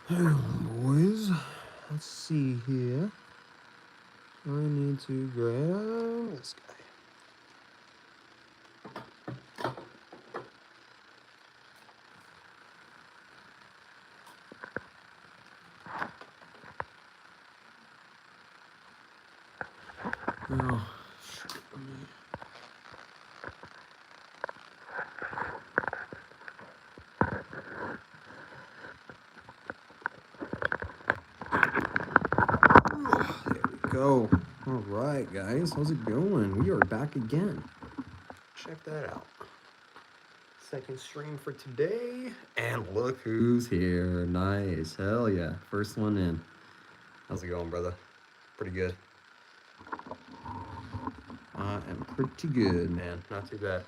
Hang on, boys. Let's see here. I need to grab this guy. Oh, shoot. There we go. All right, guys. How's it going? We are back again. Check that out. Second stream for today. And look who's here. Nice. Hell yeah. First one in. How's it going, brother? Pretty good. I am pretty good, man. Not too bad.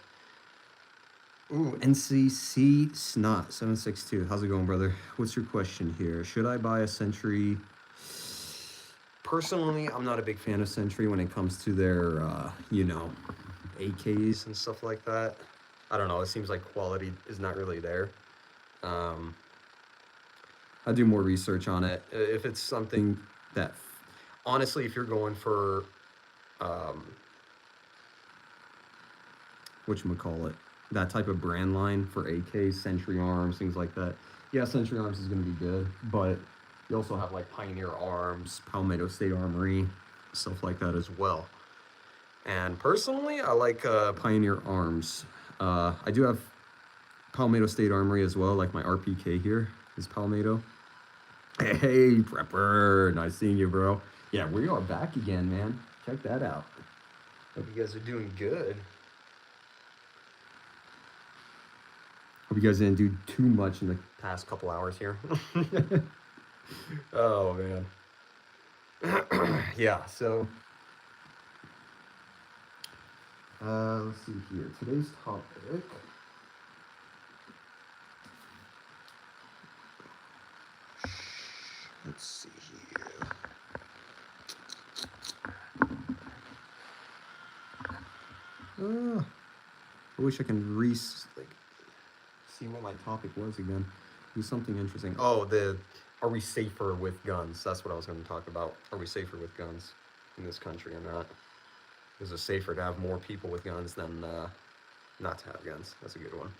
Ooh, NCC Snot 762. How's it going, brother? What's your question here? Should I buy a Sentry? Personally, I'm not a big fan of Sentry when it comes to their, AKs and stuff like that. I don't know. It seems like quality is not really there. I'll do more research on it. If it's something that, honestly, if you're going for, whatchamacallit, that type of brand line for AKs, Sentry Arms, things like that. Yeah, Sentry Arms is going to be good, but you also have like Pioneer Arms, Palmetto State Armory, stuff like that as well. And personally, I like Pioneer Arms. I do have Palmetto State Armory as well, like my RPK here is Palmetto. Hey, Prepper, nice seeing you, bro. Yeah, we are back again, man. Check that out. Hope you guys are doing good. Hope you guys didn't do too much in the past couple hours here. Oh, man. Yeah, so let's see here. Today's topic. Let's see here. I wish I can see what my topic was again. Do something interesting. Oh, are we safer with guns? That's what I was going to talk about. Are we safer with guns in this country or not? Is it safer to have more people with guns than not to have guns? That's a good one.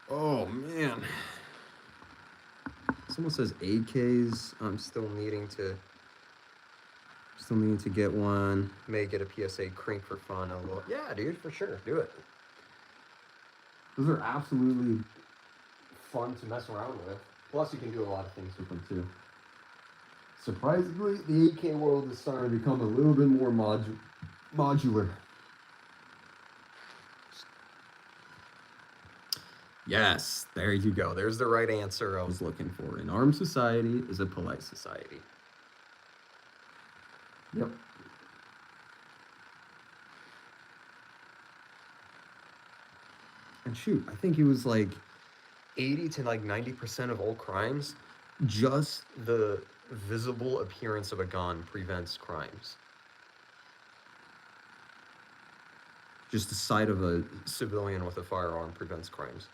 Oh man. Someone says AKs. I'm still needing to get one. May get a PSA crank for fun. Yeah, dude, for sure. Do it. Those are absolutely fun to mess around with. Plus, you can do a lot of things with them too. Surprisingly, the AK world is starting to become a little bit more modular. Yes, there you go. There's the right answer I was looking for. An armed society is a polite society. Yep. And shoot, I think it was like 80 to like 90% of all crimes, just the visible appearance of a gun prevents crimes. Just the sight of a civilian with a firearm prevents crimes.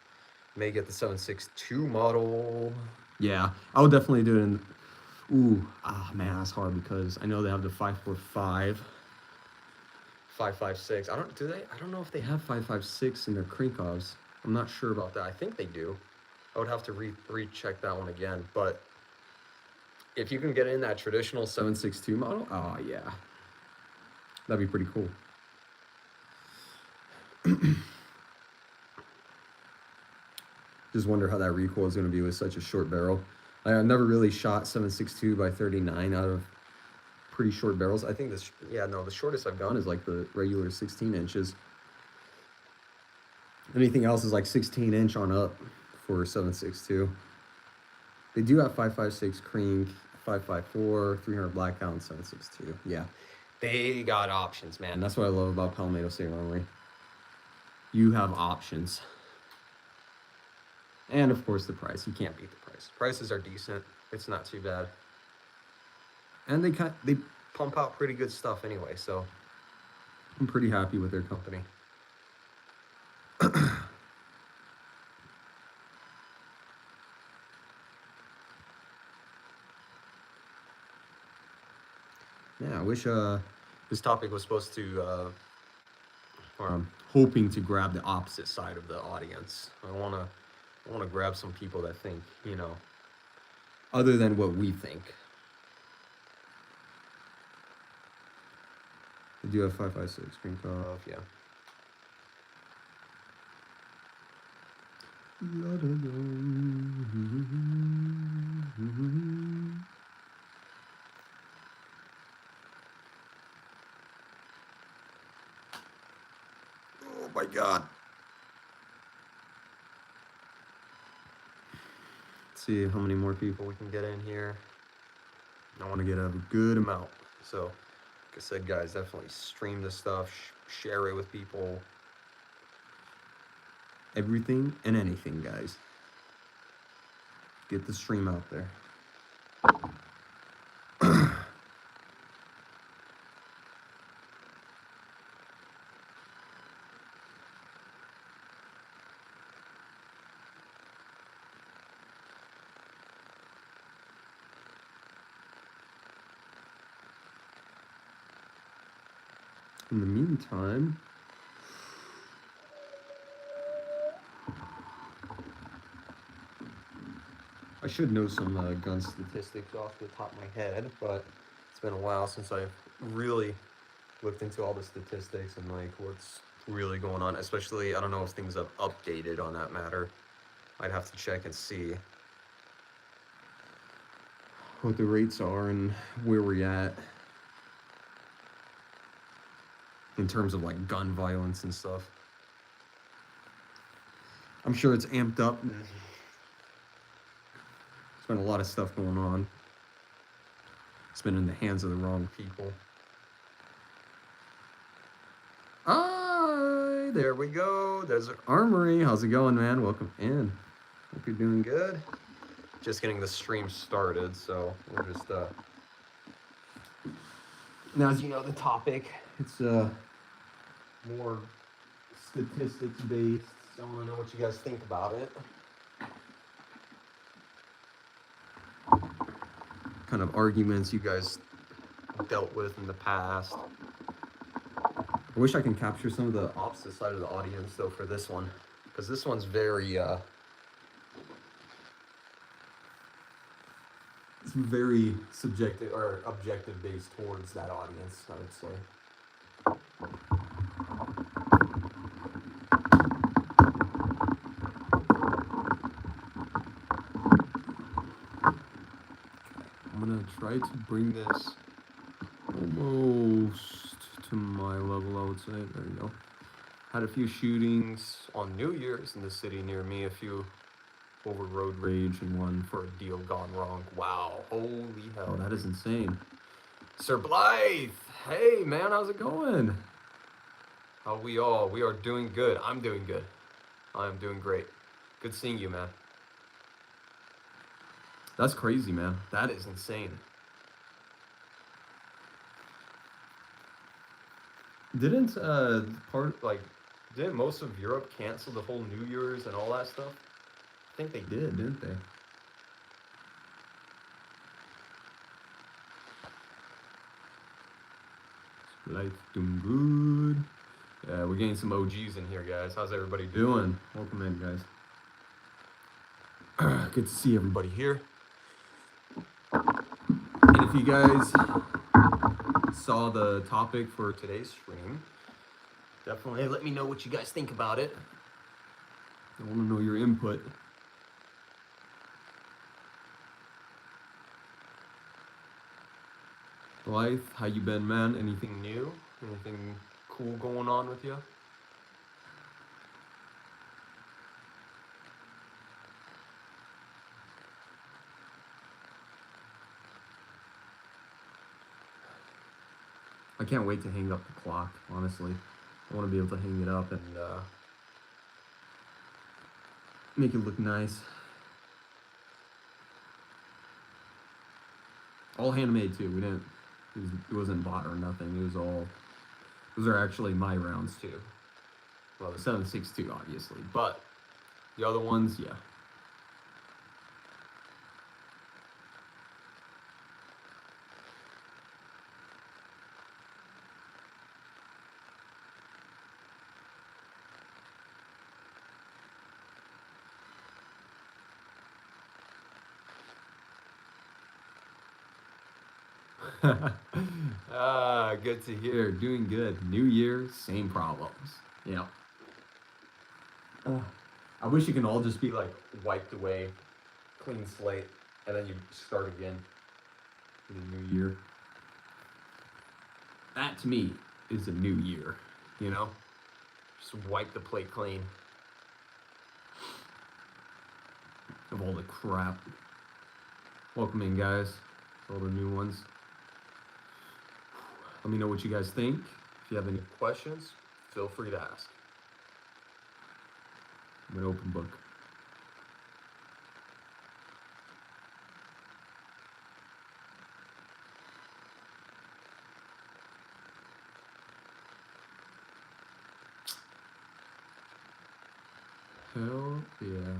May get the 7.62 model. Yeah, I would definitely do it in. Ooh, man, that's hard because I know they have the 5.45, 5.56. I don't know if they have 5.56 in their Krinkovs. I'm not sure about that. I think they do. I would have to recheck that one again. But if you can get in that traditional 7.62 model, oh yeah, that'd be pretty cool. Just wonder how that recoil is going to be with such a short barrel. I've never really shot 7.62 by 39 out of pretty short barrels. I think the shortest I've gone is like the regular 16 inches. Anything else is like 16 inch on up for 7.62. They do have 5.56 Krink, 5.54, 300 Blackout, and 7.62. Yeah, they got options, man. That's what I love about Palmetto State Armory. You have options. And of course the price. You can't beat the price. Prices are decent. It's not too bad. And they pump out pretty good stuff anyway, so I'm pretty happy with their company. Yeah, I wish this topic was supposed to, or I'm hoping to grab the opposite side of the audience. I wanna grab some people that think, other than what we think. I do have 556 green cuff, yeah. Oh my god. Let's see how many more people we can get in here. I want to get a good amount. So, like I said, guys, definitely stream this stuff, share it with people. Everything and anything, guys. Get the stream out there. In the meantime, I should know some gun statistics off the top of my head, but it's been a while since I've really looked into all the statistics and like what's really going on. Especially, I don't know if things have updated on that matter. I'd have to check and see what the rates are and where we're at in terms of like gun violence and stuff. I'm sure it's amped up. There's been a lot of stuff going on. It's been in the hands of the wrong people. Hi, there we go. There's Armory. How's it going, man? Welcome in. Hope you're doing good. Just getting the stream started, so we're just now, as you know, the topic, it's more statistics based. So I want to know what you guys think about it. Kind of arguments you guys dealt with in the past. I wish I can capture some of the opposite side of the audience though for this one, because this one's very it's very subjective or objective based towards that audience, I would say. I'm gonna try to bring this almost to my level, I would say. There you go. Had a few shootings on New Year's in the city near me, a few over road rage and one for a deal gone wrong. Wow, holy hell, that is insane. Sir Blythe, hey man, how's it going? How we all? We are doing good. I'm doing good. I am doing great. Good seeing you, man. That's crazy, man. That is insane. Didn't didn't most of Europe cancel the whole New Year's and all that stuff? I think they did, didn't they? Life doing good. Yeah, we're getting some OGs in here, guys. How's everybody doing? Welcome in, guys. Good to see everybody here. And if you guys saw the topic for today's stream, definitely let me know what you guys think about it. I want to know your input. Blythe, how you been, man? Anything new? Anything cool going on with you? I can't wait to hang up the clock, honestly. I want to be able to hang it up and make it look nice. All handmade too. We didn't. It wasn't bought or nothing. It was all. Those are actually my rounds too. Well, the 7.62 obviously, but the other ones, yeah. Good to hear. Doing good. New year, same problems. Yeah. I wish you can all just be like wiped away, clean slate, and then you start again for the new year. That to me is a new year, you know? Just wipe the plate clean of all the crap. Welcome in, guys. All the new ones. Let me know what you guys think. If you have any questions, feel free to ask. I'm an open book. Hell yeah.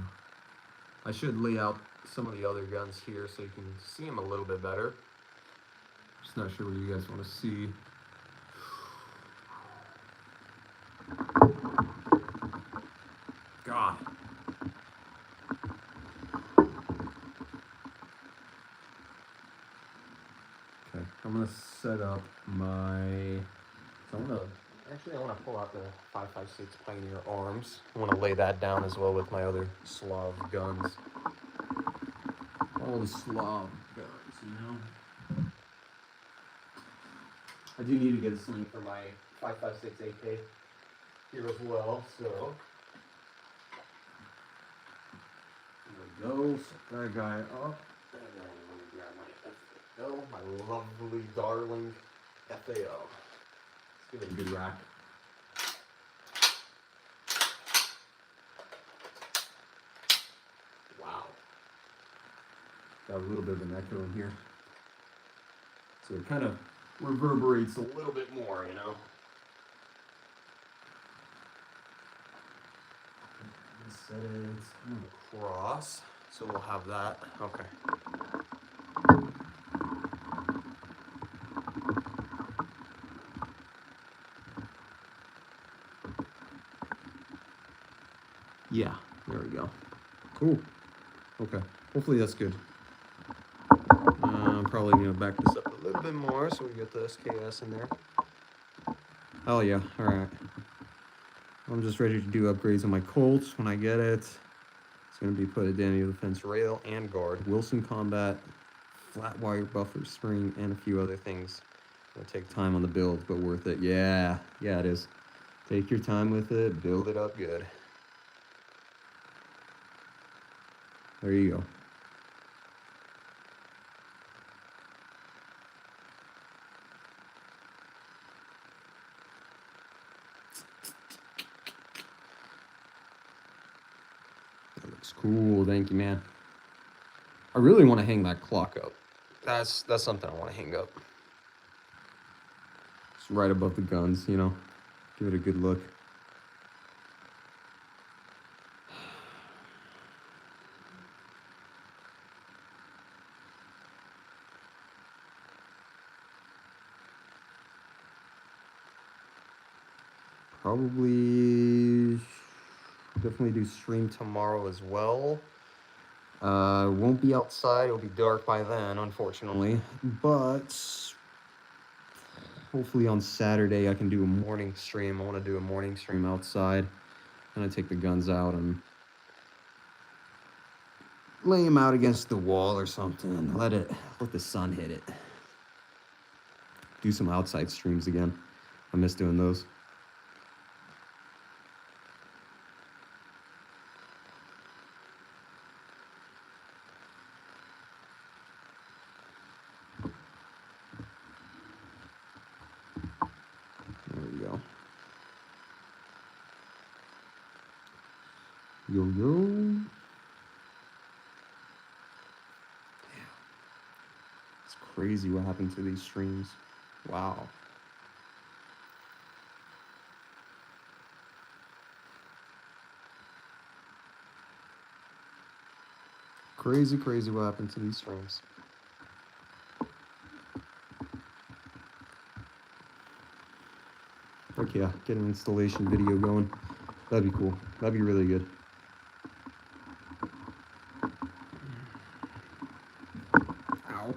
I should lay out some of the other guns here so you can see them a little bit better. Just not sure what you guys want to see. God. Okay, I'm gonna set up my. So I'm gonna actually I want to pull out the 5.56 Pioneer arms. I want to lay that down as well with my other Slav guns. All the Slav guns, you know. I do need to get a sling for my 5.56 AK here as well, so. There we go. Set that guy up. And then let me grab my FAO, my lovely, darling FAO. Let's give it a good rack. Wow. Got a little bit of an echo in here. So it kind of reverberates a little bit more, you know? Set it across, so we'll have that. Okay. Yeah, there we go. Cool. Okay. Hopefully that's good. I'm probably gonna back this up a little bit more so we get the SKS in there. Oh yeah. All right. I'm just ready to do upgrades on my Colts when I get it. It's going to be put at Danny the Fence rail and guard, Wilson combat, flat wire buffer spring, and a few other things. It'll take time on the build, but worth it. Yeah, it is. Take your time with it, build it up good. There you go. That looks cool. Thank you, man. I really want to hang that clock up. That's something I want to hang up. It's right above the guns, you know. Give it a good look. Probably definitely do stream tomorrow as well. Won't be outside. It'll be dark by then, unfortunately. But hopefully on Saturday I can do a morning stream. I want to do a morning stream outside. And I take the guns out and lay them out against the wall or something. Let the sun hit it. Do some outside streams again. I miss doing those. There we go. Yo. It's crazy what happened to these streams. Wow. Crazy what happened to these streams. Heck yeah, get an installation video going. That'd be cool. That'd be really good. Ow.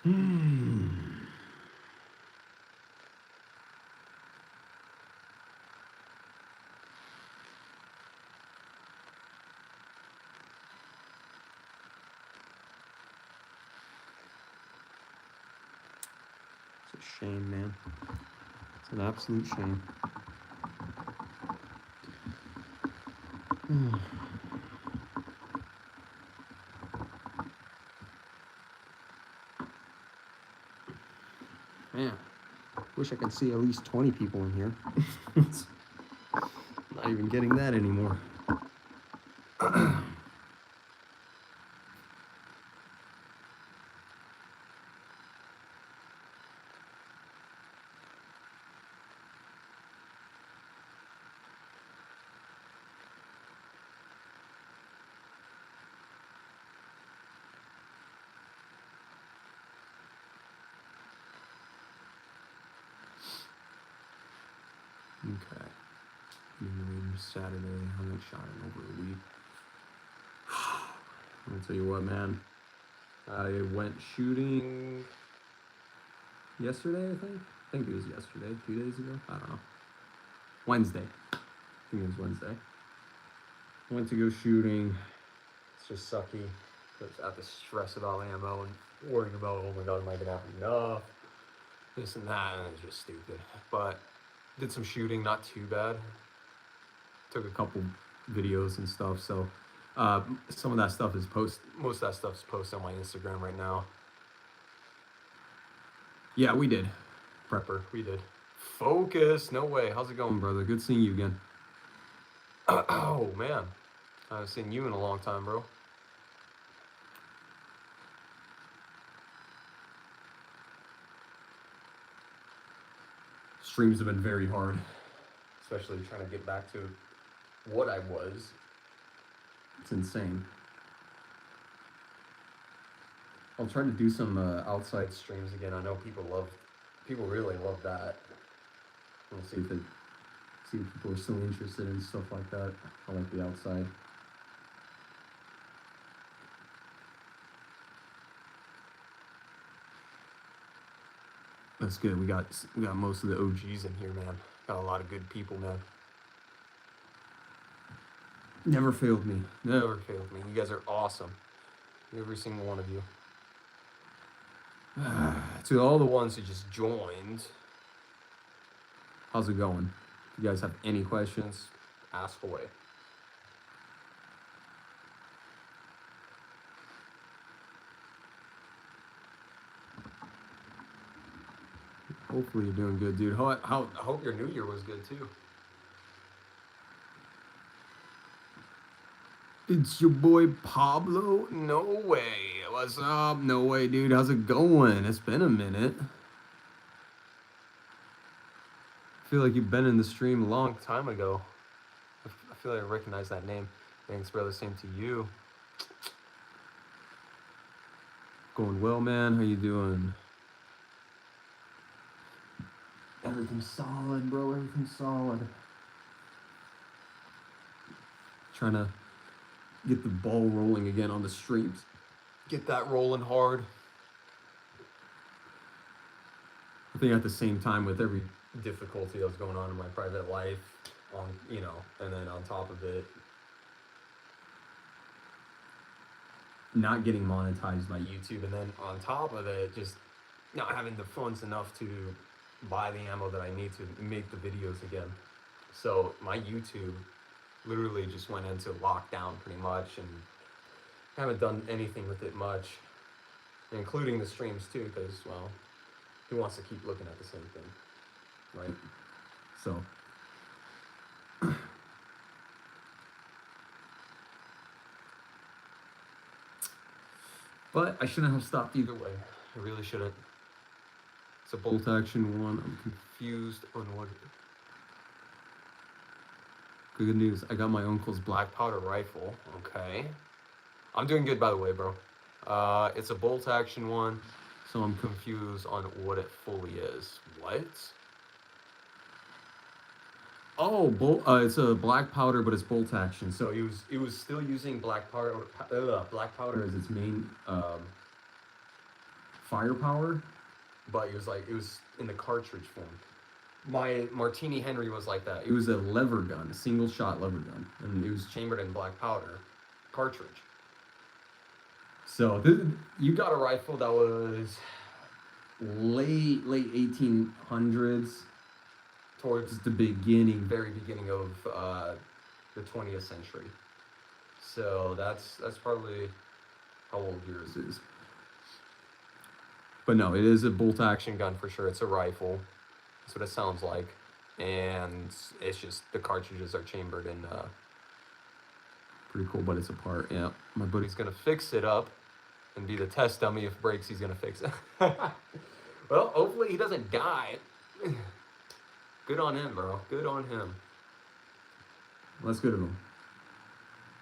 It's a shame, man. It's an absolute shame. Man, wish I could see at least 20 people in here. Not even getting that anymore. Okay. Saturday. I haven't shot in over a week. I'm gonna tell you what, man. I went shooting yesterday, I think. I think it was yesterday, 2 days ago. I don't know. Wednesday. I think it was Wednesday. Went to go shooting. It's just sucky. Just have to stress about ammo and worrying about, oh my god, am I gonna have enough? This and that, and it's just stupid. But did some shooting, not too bad. Took a couple videos and stuff, so some of that stuff is most of that stuff is posted on my Instagram right now. Yeah, we did. Prepper, we did. Focus, no way. How's it going, brother? Good seeing you again. Oh man, I haven't seen you in a long time, bro. Streams have been very hard, especially trying to get back to what I was. It's insane. I'll try to do some outside streams again. I know people really love that. We'll see if people are still interested in stuff like that. I like the outside. That's good. We got most of the OGs in here, man. Got a lot of good people, man. Never failed me. Never failed me. You guys are awesome. Every single one of you. To all the ones who just joined, how's it going? If you guys have any questions, ask away. Hopefully you're doing good, dude. I hope your New Year was good too. It's your boy Pablo. No way. What's up? No way, dude. How's it going? It's been a minute. I feel like you've been in the stream a long time ago. I feel like I recognize that name. Thanks, brother. Same to you. Going well, man. How you doing? Everything's solid, bro. Everything's solid. Trying to get the ball rolling again on the streams. Get that rolling hard. I think at the same time, with every difficulty that's going on in my private life, and then on top of it, not getting monetized by YouTube, and then on top of it, just not having the funds enough to buy the ammo that I need to make the videos again. So my YouTube literally just went into lockdown pretty much, and haven't done anything with it much, including the streams too, because, well, who wants to keep looking at the same thing, right? So but I shouldn't have stopped either way. I really shouldn't. It's a bolt action one. I'm confused on what. Good news. I got my uncle's black powder rifle. Okay. I'm doing good, by the way, bro. It's a bolt action one, so I'm confused on what it fully is. What? Oh, it's a black powder, but it's bolt action. So it was still using black powder as its main firepower, but it was in the cartridge form. My Martini Henry was like that. It was a lever gun, a single shot lever gun, and it was chambered in black powder cartridge. So you got a rifle that was late 1800s, towards the very beginning of the 20th century. So that's probably how old yours is. But no, it is a bolt action gun for sure. It's a rifle. That's what it sounds like. And it's just the cartridges are chambered in pretty cool, but it's apart. Yeah. My buddy's gonna fix it up and be the test dummy. If it breaks, he's gonna fix it. Well, hopefully he doesn't die. Good on him, bro. Good on him. That's good of him.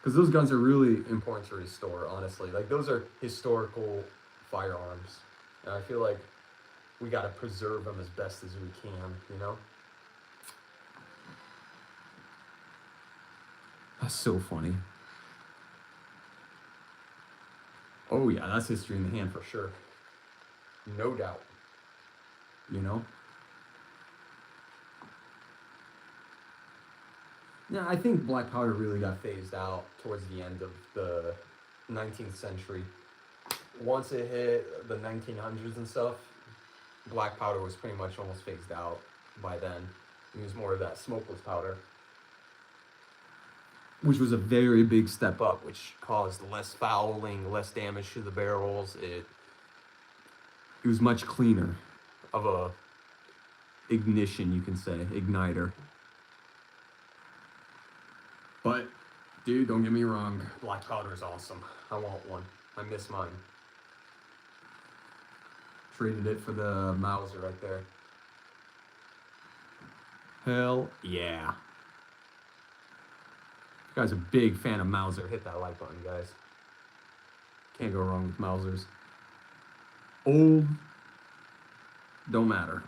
Because those guns are really important to restore, honestly. Like, those are historical firearms. And I feel like we got to preserve them as best as we can, you know? That's so funny. Oh, yeah, that's history in the hand for sure. No doubt. You know? Yeah, I think black powder really got phased out towards the end of the 19th century. Once it hit the 1900s and stuff, black powder was pretty much almost phased out by then. It was more of that smokeless powder, which was a very big step up, which caused less fouling, less damage to the barrels. It was much cleaner of a ignition, you can say, igniter. But, dude, don't get me wrong, black powder is awesome. I want one. I miss mine. Traded it for the Mauser right there. Hell yeah. If you guys are a big fan of Mauser, hit that like button, guys. Can't go wrong with Mausers. Old, don't matter.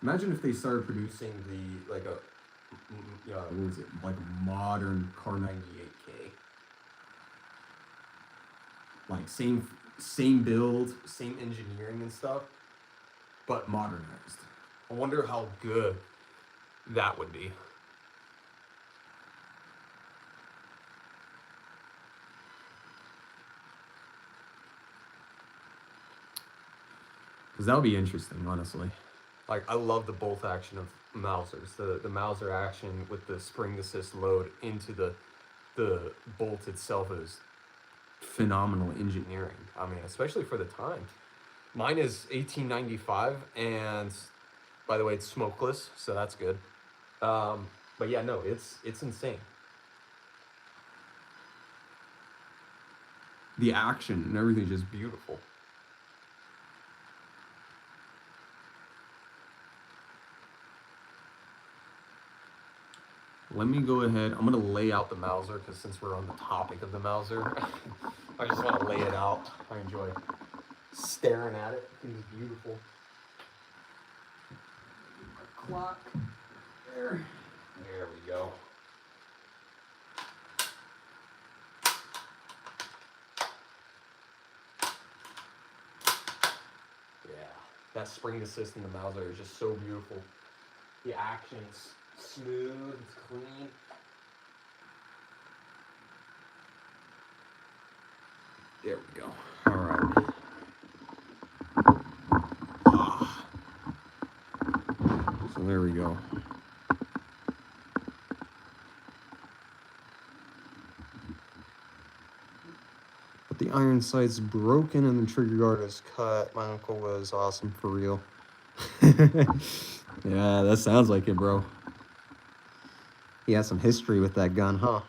Imagine if they started producing what was it, like a modern Kar 98K. Like same build, same engineering and stuff, but modernized. I wonder how good that would be. Because that would be interesting, honestly. Like, I love the bolt action of Mausers. The Mauser action with the spring assist load into the bolt itself is phenomenal engineering. I mean, especially for the time. Mine is 1895, and by the way, it's smokeless, so that's good. But yeah, no, it's insane. The action and everything is just beautiful. Let me go ahead. I'm going to lay out the Mauser, because since we're on the topic of the Mauser, I just want to lay it out. I enjoy staring at it. It is beautiful. My clock. There we go. Yeah, that spring assist in the Mauser is just so beautiful. The action's smooth, it's clean. There we go. All right. So there we go. But the iron sight's broken and the trigger guard is cut. My uncle was awesome for real. Yeah, that sounds like it, bro. He has some history with that gun, huh?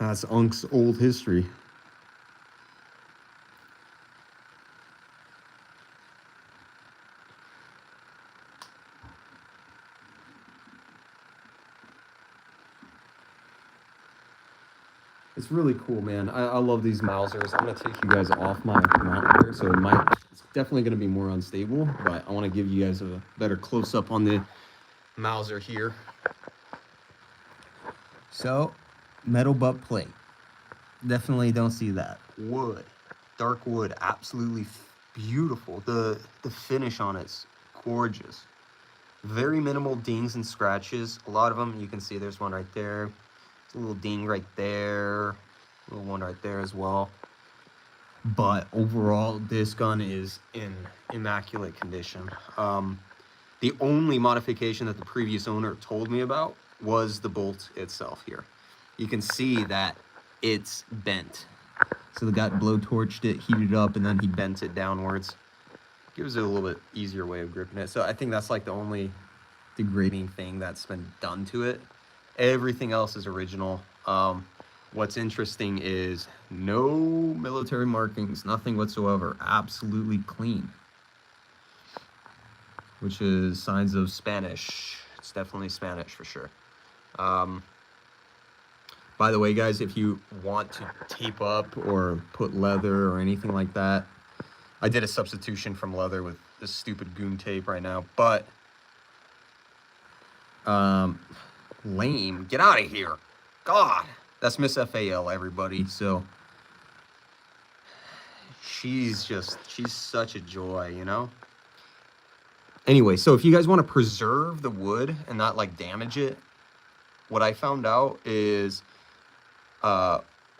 That's Unc's old history. It's really cool, man. I love these Mausers. I'm going to take you guys off my mount here, so it's definitely going to be more unstable, but I want to give you guys a better close-up on the Mauser here. So, metal butt plate. Definitely don't see that. Wood, dark wood, absolutely beautiful. The finish on it's gorgeous. Very minimal dings and scratches. A lot of them, you can see there's one right there. There's a little ding right there. A little one right there as well. But overall, this gun is in immaculate condition. The only modification that the previous owner told me about was the bolt itself here. You can see that it's bent. So the guy blowtorched it, heated it up, and then he bent it downwards. Gives it a little bit easier way of gripping it. So I think that's like the only degrading thing that's been done to it. Everything else is original. What's interesting is no military markings, nothing whatsoever. Absolutely clean. Which is signs of Spanish. It's definitely Spanish for sure. By the way, guys, if you want to tape up or put leather or anything like that, I did a substitution from leather with this stupid goon tape right now, but lame. Get out of here. God, that's Miss FAL, everybody. So she's such a joy, you know? Anyway, so if you guys want to preserve the wood and not like damage it, what I found out is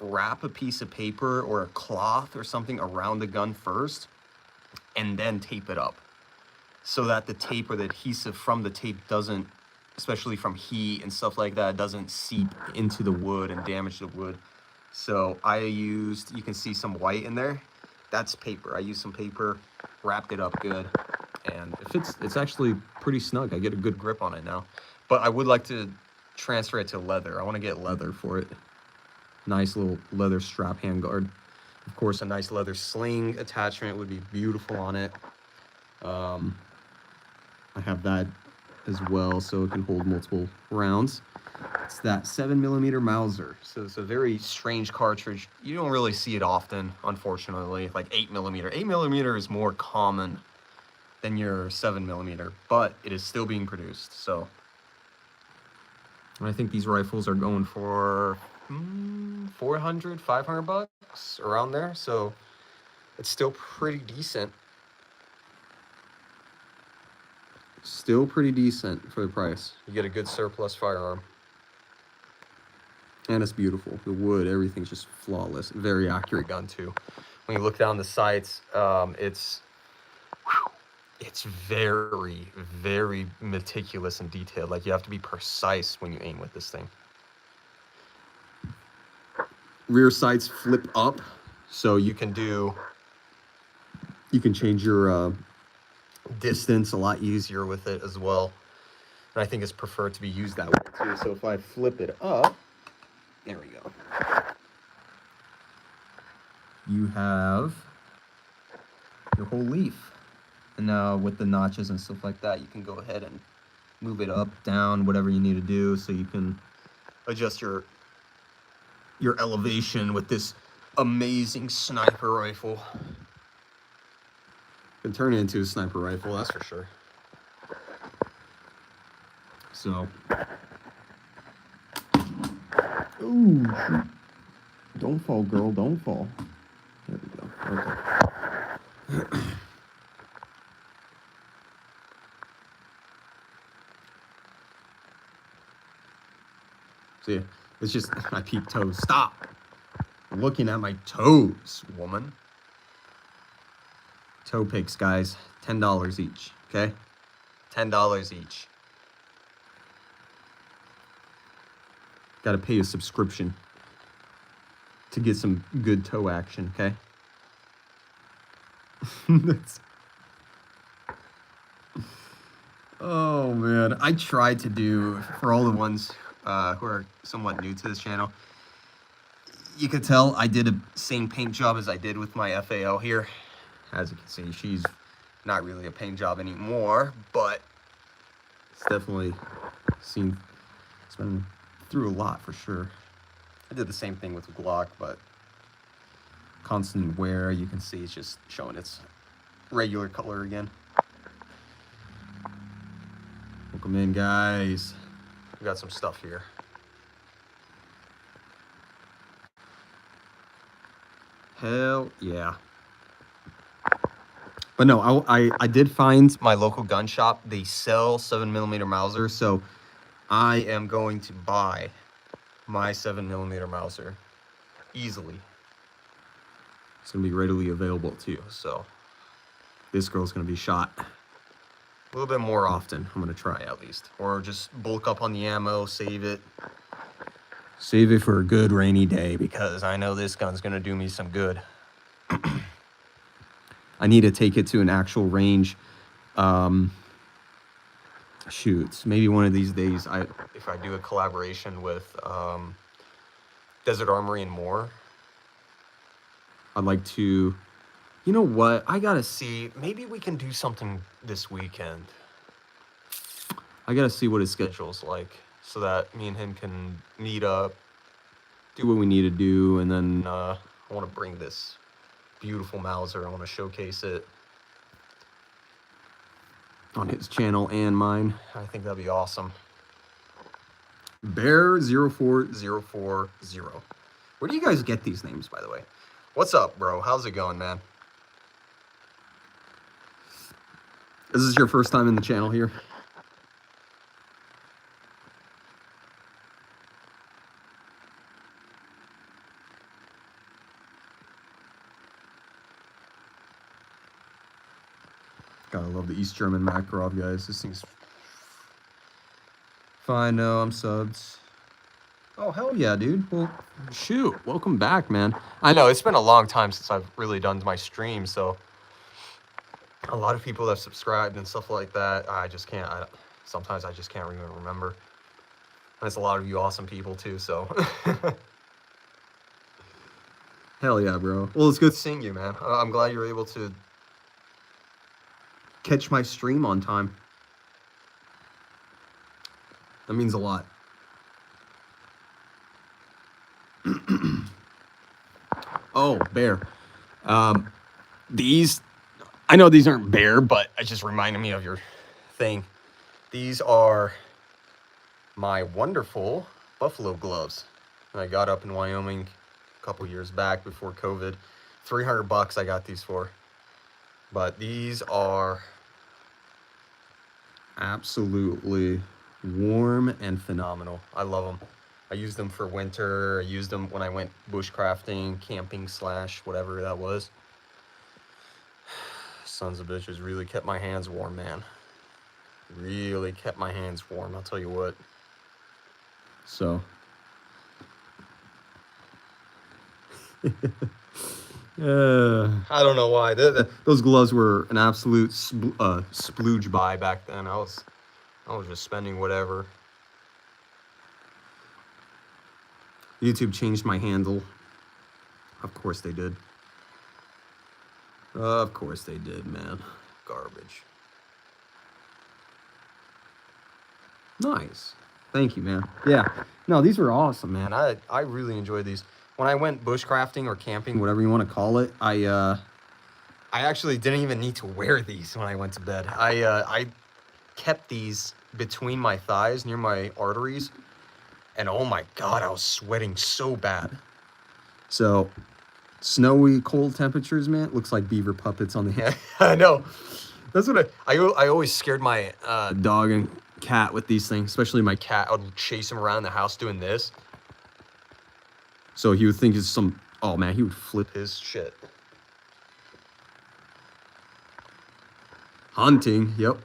wrap a piece of paper or a cloth or something around the gun first and then tape it up so that the tape or the adhesive from the tape doesn't, especially from heat and stuff like that, doesn't seep into the wood and damage the wood. So I used, you can see some white in there. That's paper. I used some paper, wrapped it up good, and it's actually pretty snug. I get a good grip on it now. But I would like to transfer it to leather. I want to get leather for it. Nice little leather strap handguard. Of course, a nice leather sling attachment would be beautiful on it. I have that as well, so it can hold multiple rounds. It's that 7mm Mauser, so it's a very strange cartridge. You don't really see it often, unfortunately, like 8mm. 8mm is more common than your 7mm, but it is still being produced, so. And I think these rifles are going for 400, 500 bucks, around there, so it's still pretty decent. Still pretty decent for the price. You get a good surplus firearm. And it's beautiful. The wood, everything's just flawless. Very accurate gun too. When you look down the sights, it's very, very meticulous and detailed. Like, you have to be precise when you aim with this thing. Rear sights flip up, so you can change your distance a lot easier with it as well. And I think it's preferred to be used that way too. So if I flip it up, there we go. You have your whole leaf. And now with the notches and stuff like that, you can go ahead and move it up, down, whatever you need to do, so you can adjust your elevation with this amazing sniper rifle. Can turn it into a sniper rifle, that's for sure. So, ooh, shoot. Don't fall, girl, don't fall. There we go. Okay. See, it's just my peep toes. Stop looking at my toes, woman. Toe picks, guys. $10 each, okay? $10 each. Gotta pay a subscription to get some good toe action, okay? Oh, man. I tried to do, for all the ones who are somewhat new to this channel, you could tell I did a same paint job as I did with my FAL here. As you can see, she's not really a paint job anymore, but it's definitely seen, it's been through a lot for sure. I did the same thing with the Glock, but constant wear, you can see it's just showing its regular color again. Welcome in, guys. We got some stuff here. Hell yeah. But no, I did find my local gun shop. They sell 7mm Mauser, so I am going to buy my 7mm Mauser easily. It's gonna be readily available too, so this girl's gonna be shot a little bit more often. I'm gonna try at least, or just bulk up on the ammo, save it for a good rainy day, because I know this gun's gonna do me some good. I need to take it to an actual range. Shoots, maybe one of these days, if I do a collaboration with Desert Armory and more, I'd like to, you know what, I gotta see, maybe we can do something this weekend. I gotta see what his schedule's like, so that me and him can meet up, do what we need to do, and then I want to bring this beautiful Mauser. I want to showcase it on his channel and mine. I think that'd be awesome. Bear04040. Where do you guys get these names, by the way? What's up, bro? How's it going, man? Is this your first time in the channel here? Gotta love the East German Makarov, guys. This thing's fine. No, I'm subs. Oh, hell yeah, dude. Well, shoot. Welcome back, man. I know, it's been a long time since I've really done my stream, so a lot of people that have subscribed and stuff like that, I just can't, sometimes I just can't even remember. And there's a lot of you awesome people, too, so. Hell yeah, bro. Well, it's good seeing you, man. I'm glad you're able to catch my stream on time. That means a lot. Oh, Bear. These, I know these aren't Bear, but it just reminded me of your thing. These are my wonderful buffalo gloves that I got up in Wyoming a couple years back before COVID. $300 I got these for. But these are absolutely warm and phenomenal. I love them. I used them for winter. I used them when I went bushcrafting, camping / whatever that was. Sons of bitches really kept my hands warm, man. Really kept my hands warm, I'll tell you what. So. I don't know why. Those gloves were an absolute splooge buy back then. I was just spending whatever. YouTube changed my handle. Of course they did. Of course they did, man. Garbage. Nice. Thank you, man. Yeah. No, these were awesome, man. I really enjoyed these. When I went bushcrafting or camping, whatever you want to call it, I actually didn't even need to wear these when I went to bed. I kept these between my thighs near my arteries, and oh my god, I was sweating so bad. So, snowy, cold temperatures, man. It looks like beaver puppets on the head. I know. That's what I always scared my dog and cat with these things, especially my cat. I would chase him around the house doing this. So he would think it's some, oh man, he would flip his shit. Hunting, yep.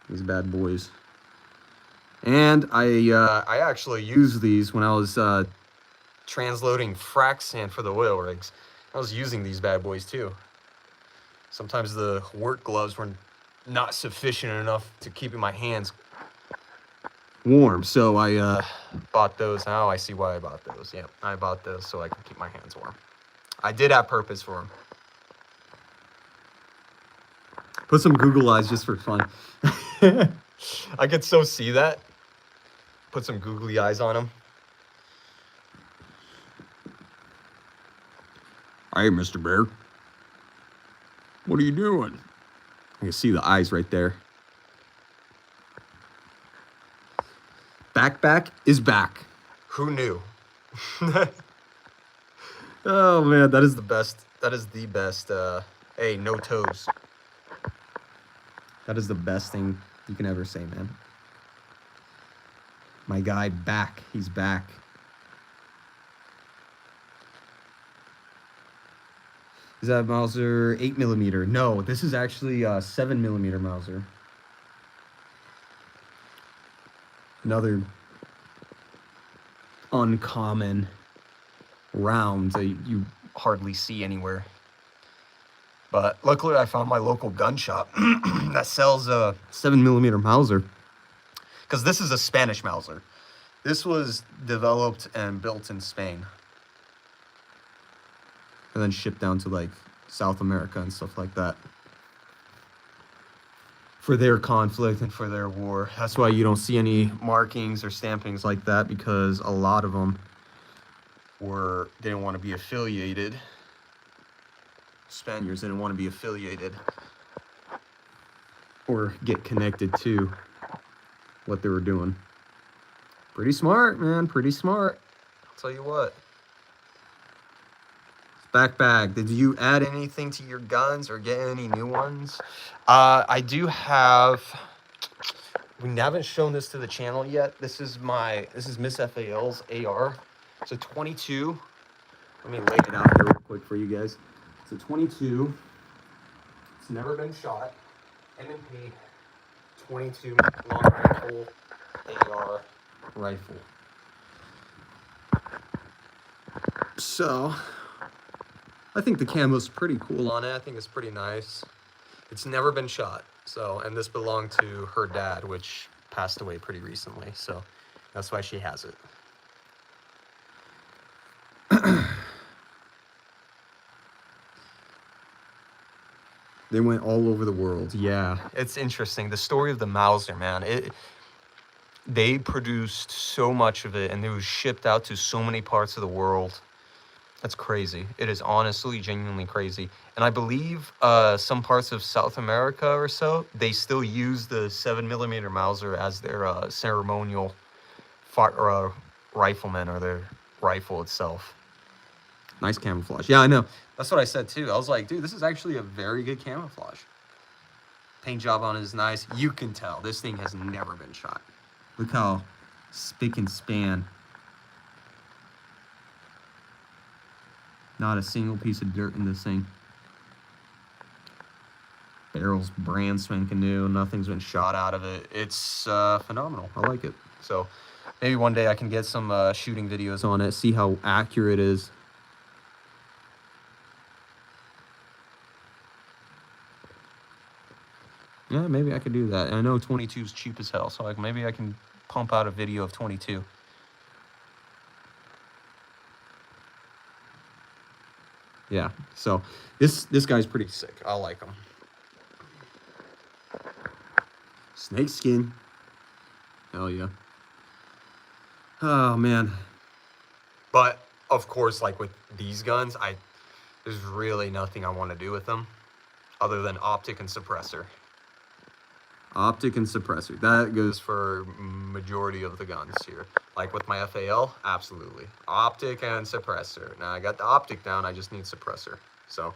These bad boys. And I actually used these when I was transloading frac sand for the oil rigs. I was using these bad boys too. Sometimes the work gloves were not sufficient enough to keep my hands warm, so I bought those. Now I see why I bought those. Yeah, I bought those so I can keep my hands warm. I did have purpose for them. Put some Google eyes just for fun. I could so see that. Put some googly eyes on them. Hey, Mr. Bear. What are you doing? I can see the eyes right there. Back is back. Who knew? Oh man, that is the best. That is the best. Hey, no toes. That is the best thing you can ever say, man. My guy back. He's back. Is that Mauser 8mm? No, this is actually 7mm Mauser. Another uncommon round that you hardly see anywhere. But luckily, I found my local gun shop that sells a 7mm Mauser. Because this is a Spanish Mauser. This was developed and built in Spain. And then shipped down to like South America and stuff like that. For their conflict and for their war. That's why you don't see any markings or stampings like that, because a lot of them didn't want to be affiliated. Spaniards didn't want to be affiliated or get connected to what they were doing. Pretty smart, man. Pretty smart. I'll tell you what. Backpack. Did you add anything to your guns or get any new ones? I do have. We haven't shown this to the channel yet. This is Miss FAL's AR. It's a 22. Let me lay it out here real quick for you guys. It's a 22. It's never been shot. M&P 22 long rifle AR rifle. So, I think the camo's pretty cool on it. I think it's pretty nice. It's never been shot. So, and this belonged to her dad, which passed away pretty recently. So, that's why she has it. They went all over the world. Yeah, it's interesting. The story of the Mauser, man. They produced so much of it, and it was shipped out to so many parts of the world. That's crazy. It is honestly, genuinely crazy. And I believe some parts of South America or so, they still use the 7mm Mauser as their ceremonial rifleman, or their rifle itself. Nice camouflage. Yeah, I know. That's what I said too. I was like, dude, this is actually a very good camouflage. Paint job on it is nice. You can tell this thing has never been shot. Look how spick and span. Not a single piece of dirt in this thing. Barrel's brand spanking new. Nothing's been shot out of it. It's phenomenal. I like it. So maybe one day I can get some shooting videos on it, see how accurate it is. Yeah, maybe I could do that. I know 22 is cheap as hell, so maybe I can pump out a video of 22. Yeah, so this guy's pretty sick. I like him. Snake skin. Hell yeah. Oh man. But of course, like with these guns, there's really nothing I want to do with them other than optic and suppressor. Optic and suppressor. That goes for majority of the guns here. Like with my FAL, absolutely. Optic and suppressor. Now I got the optic down, I just need suppressor. So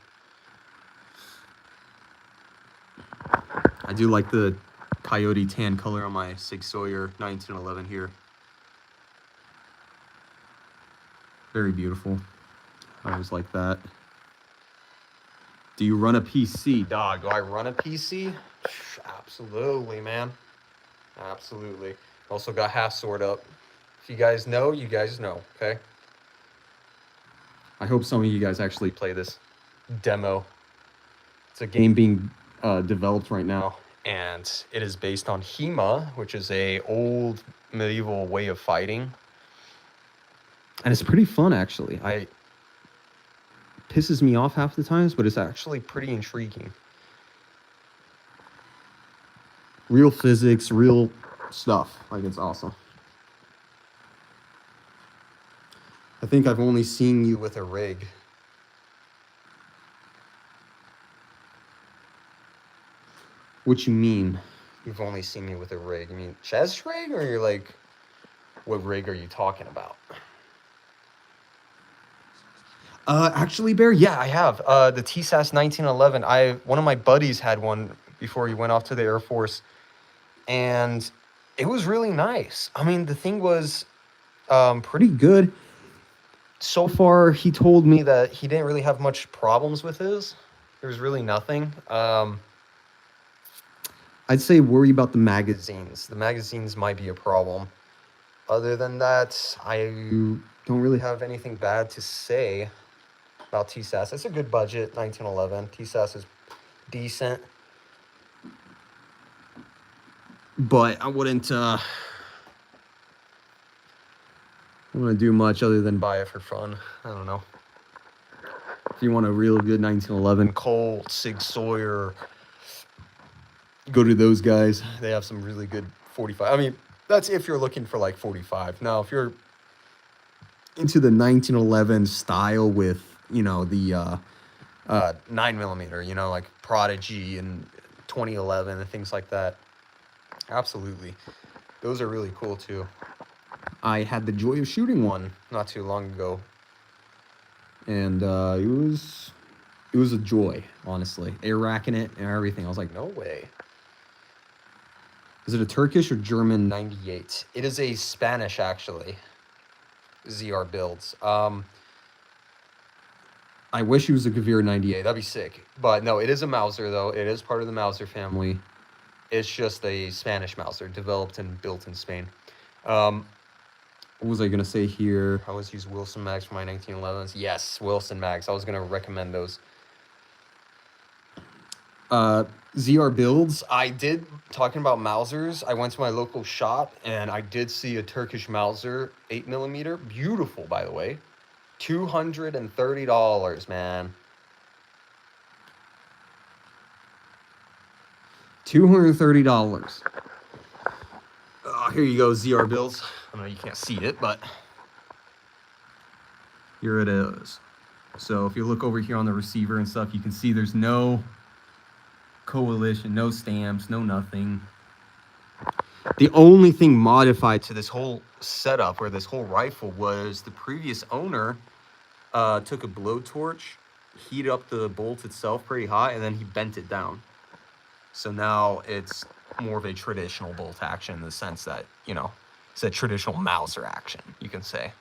I do like the coyote tan color on my Sig Sauer 1911 here. Very beautiful. I always like that. Do you run a PC? Dog, do I run a PC? Absolutely, man. Absolutely. Also got half sword up. If you guys know, you guys know, okay? I hope some of you guys actually play this demo. It's a game being developed right now, and it is based on HEMA, which is a old medieval way of fighting. And it's pretty fun, actually. It pisses me off half the times, but it's actually pretty intriguing. Real physics, real stuff. Like, it's awesome. I think I've only seen you with a rig. What you mean? You've only seen me with a rig? You mean chest rig, or you're like, what rig are you talking about? Actually, Bear, yeah, I have. The TSAS 1911. One of my buddies had one before he went off to the Air Force, and it was really nice. I mean, the thing was pretty good. So far, he told me that he didn't really have much problems with his. There was really nothing. I'd say worry about the magazines. The magazines might be a problem. Other than that, I don't really have anything bad to say about TSAS. It's a good budget, 1911. TSAS is decent. But I wouldn't do much other than buy it for fun. I don't know. If you want a real good 1911 Colt, Sig Sauer, go to those guys. They have some really good 45. I mean, that's if you're looking for like 45. Now, if you're into the 1911 style with, you know, the 9mm, you know, like Prodigy and 2011 and things like that, absolutely. Those are really cool too. I had the joy of shooting one not too long ago, and it was a joy, honestly. Air racking it and everything. I was like, no way. Is it a Turkish or German 98? It is a Spanish, actually. ZR builds. I wish it was a Gavir 98. That'd be sick. But no, it is a Mauser, though. It is part of the Mauser family. It's just a Spanish Mauser, developed and built in Spain. What was I going to say here? I always use Wilson mags for my 1911s. Yes, Wilson mags. I was going to recommend those. ZR builds. I did, talking about Mausers, I went to my local shop and I did see a Turkish Mauser 8mm. Beautiful, by the way. $230, man. $230. Here you go, ZR builds. I know you can't see it, but here it is. So if you look over here on the receiver and stuff, you can see there's no coalition, no stamps, no nothing. The only thing modified to this whole setup or this whole rifle was the previous owner took a blowtorch, heated up the bolt itself pretty hot, and then he bent it down. So now it's more of a traditional bolt action in the sense that, you know, it's a traditional Mauser action, you can say.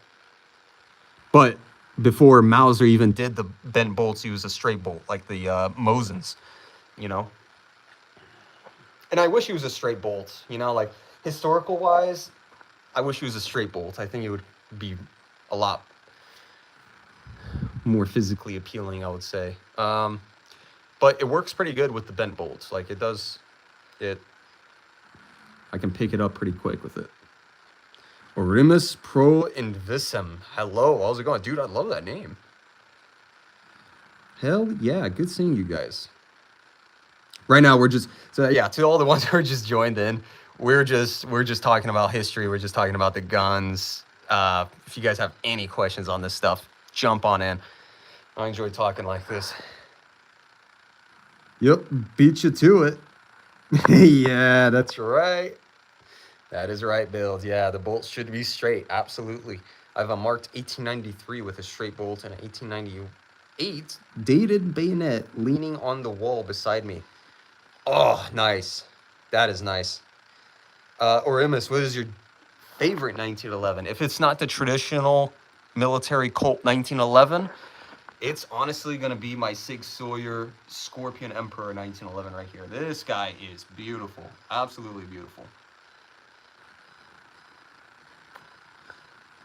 But before Mauser even did the bent bolts, he was a straight bolt, like the Mosins, you know. And I wish he was a straight bolt, you know, like historical wise, I wish he was a straight bolt. I think it would be a lot more physically appealing, I would say. But it works pretty good with the bent bolts. Like it does, I can pick it up pretty quick with it. Orimus Pro Invisum. Hello, how's it going? Dude, I love that name. Hell yeah, good seeing you guys. Right now we're just, so yeah, to all the ones who are just joined in, we're just talking about history. We're just talking about the guns. If you guys have any questions on this stuff, jump on in. I enjoy talking like this. Yep, beat you to it. Yeah, that's right. That is right, Build. Yeah, the bolts should be straight. Absolutely. I have a marked 1893 with a straight bolt and an 1898 dated bayonet leaning on the wall beside me. Oh, nice. That is nice. Orimus, what is your favorite 1911? If it's not the traditional military Colt 1911, it's honestly going to be my Sig Sauer Scorpion Emperor 1911 right here. This guy is beautiful. Absolutely beautiful.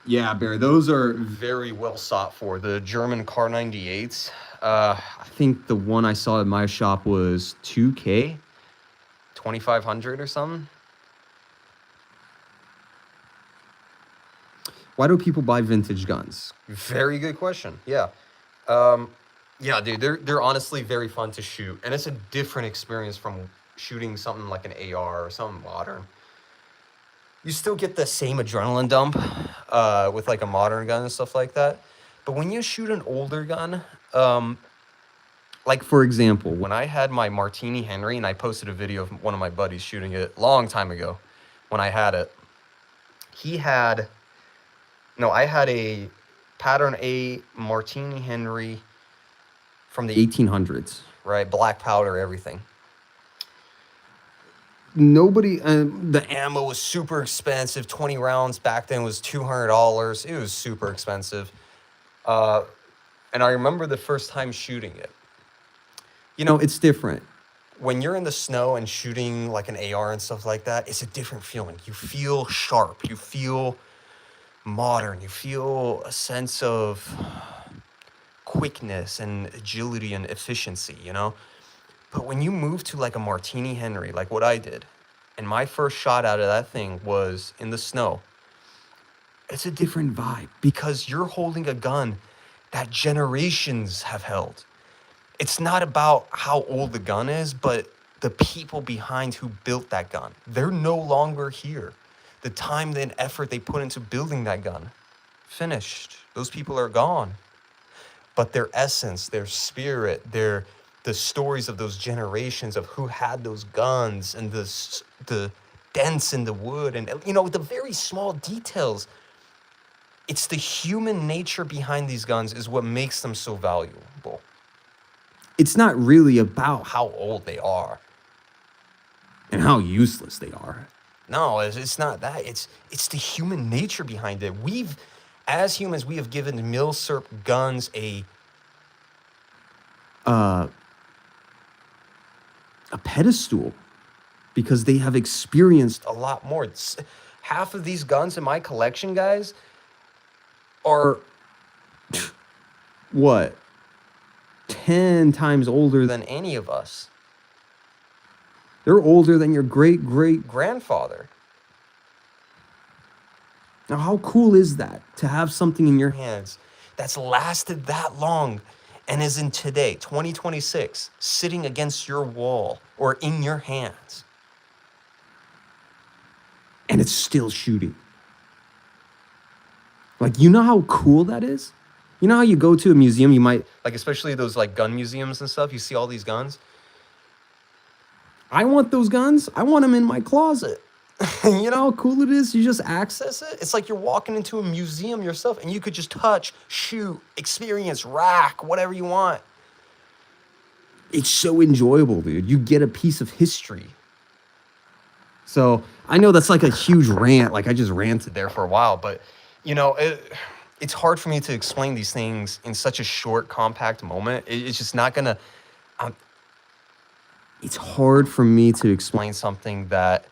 Yeah, Bear, those are very well sought for. The German Kar 98s. I think the one I saw at my shop was 2K, 2,500 or something. Why do people buy vintage guns? Very good question. Yeah. Yeah, dude, they're honestly very fun to shoot, and it's a different experience from shooting something like an AR or something modern. You still get the same adrenaline dump with like a modern gun and stuff like that, but when you shoot an older gun, like for example, when I had my Martini Henry, and I posted a video of one of my buddies shooting it a long time ago, when I had it, I had a Pattern A Martini Henry from the 1800s, right? Black powder, everything. Nobody, the ammo was super expensive. 20 rounds back then was $200. It was super expensive. And I remember the first time shooting it. You know, it's different. When you're in the snow and shooting like an AR and stuff like that, it's a different feeling. You feel sharp. You feel modern. You feel a sense of quickness and agility and efficiency, you know? But when you move to like a Martini Henry, like what I did, and my first shot out of that thing was in the snow, it's a different vibe because you're holding a gun that generations have held. It's not about how old the gun is, but the people behind who built that gun. They're no longer here. The time and effort they put into building that gun, finished. Those people are gone. But their essence, their spirit, the stories of those generations of who had those guns and the dents in the wood and, you know, the very small details. It's the human nature behind these guns is what makes them so valuable. It's not really about how old they are and how useless they are. No, it's not that. It's the human nature behind it. As humans, we have given Milsurp guns a pedestal because they have experienced a lot more. Half of these guns in my collection, guys, are what? 10 times older than any of us. They're older than your great-great-grandfather. Now, how cool is that to have something in your hands that's lasted that long and is in today, 2026, sitting against your wall or in your hands? And it's still shooting. Like, you know how cool that is? You know how you go to a museum, you might, like, especially those, like, gun museums and stuff, you see all these guns? I want those guns. I want them in my closet. You know how cool it is? You just access it. It's like you're walking into a museum yourself and you could just touch, shoot, experience, rack, whatever you want. It's so enjoyable, dude. You get a piece of history. So I know that's like a huge rant. Like I just ranted there for a while, but you know, it's hard for me to explain these things in such a short, compact moment. It's just not gonna, it's hard for me to explain something that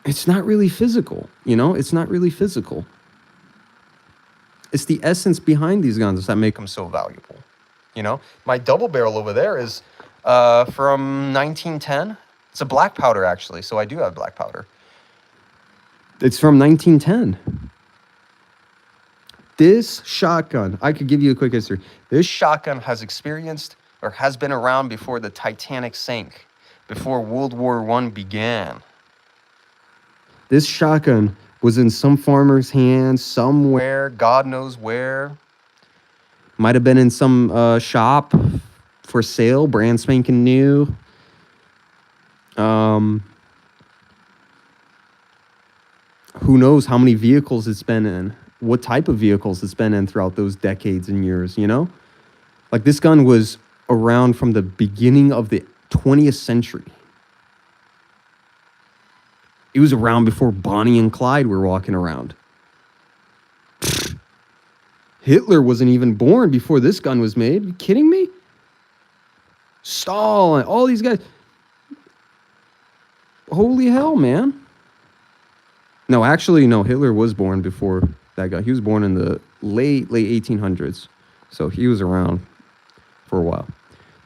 it's not really physical, you know? It's not really physical. It's the essence behind these guns that make them so valuable, you know? My double barrel over there is from 1910. It's a black powder, actually, so I do have black powder. It's from 1910. This shotgun, I could give you a quick history. This shotgun has experienced or has been around before the Titanic sank, before World War I began. This shotgun was in some farmer's hands somewhere, God knows where. Might have been in some shop for sale, brand spanking new. Who knows how many vehicles it's been in, what type of vehicles it's been in throughout those decades and years, you know? Like this gun was around from the beginning of the 20th century. It was around before Bonnie and Clyde were walking around. Hitler wasn't even born before this gun was made. You kidding me? Stalin, all these guys. Holy hell, man. No, actually, no, Hitler was born before that guy. He was born in the late 1800s. So he was around for a while.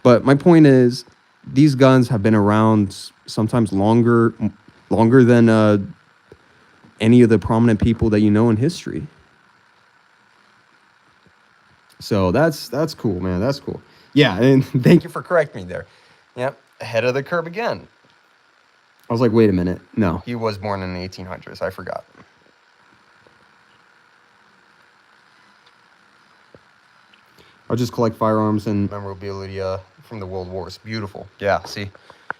But my point is, these guns have been around sometimes longer than any of the prominent people that you know in history. So that's cool, man. That's cool. Yeah, and thank you for correcting me there. Yep, ahead of the curve again. I was like, wait a minute. No, he was born in the 1800s. I forgot. I'll just collect firearms and memorabilia from the World Wars. Beautiful. Yeah, see?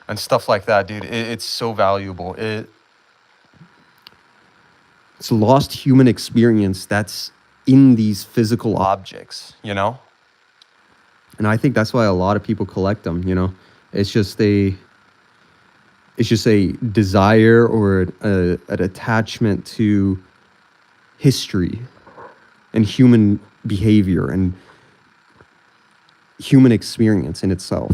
And stuff like that, dude. It's so valuable. It's a lost human experience that's in these physical objects, you know? And I think that's why a lot of people collect them, you know? It's just a it's just a desire or an attachment to history and human behavior and human experience in itself.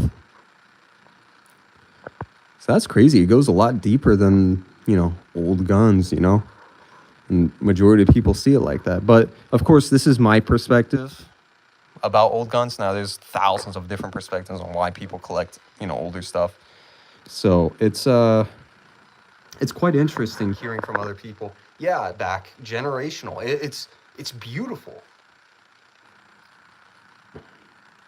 So that's crazy. It goes a lot deeper than, you know, old guns, you know? And majority of people see it like that. But of course, this is my perspective about old guns. Now, there's thousands of different perspectives on why people collect, you know, older stuff. So it's quite interesting hearing from other people. Yeah, back generational. It's beautiful.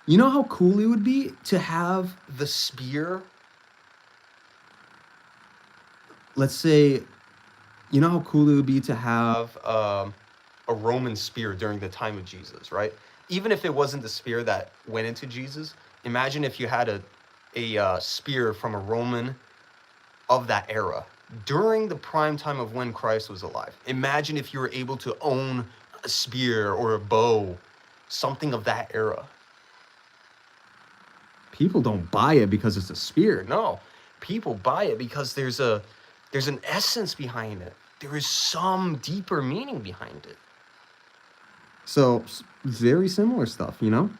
You know how cool it would be to have the spear. Let's say, you know how cool it would be to have a Roman spear during the time of Jesus, right? Even if it wasn't the spear that went into Jesus, imagine if you had a spear from a Roman of that era during the prime time of when Christ was alive. Imagine if you were able to own a spear or a bow, something of that era. People don't buy it because it's a spear. No, people buy it because there's an essence behind it. There is some deeper meaning behind it. So very similar stuff, you know?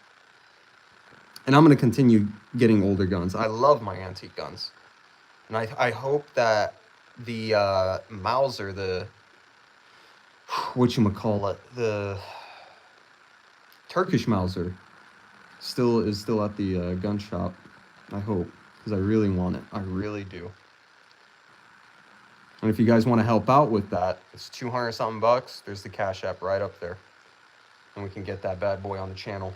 And I'm going to continue getting older guns. I love my antique guns. And I hope that the Mauser, the whatchamacallit, the Turkish Mauser is still at the gun shop. I hope, because I really want it. I really do. And if you guys want to help out with that, it's 200 something bucks. There's the Cash App right up there. And we can get that bad boy on the channel.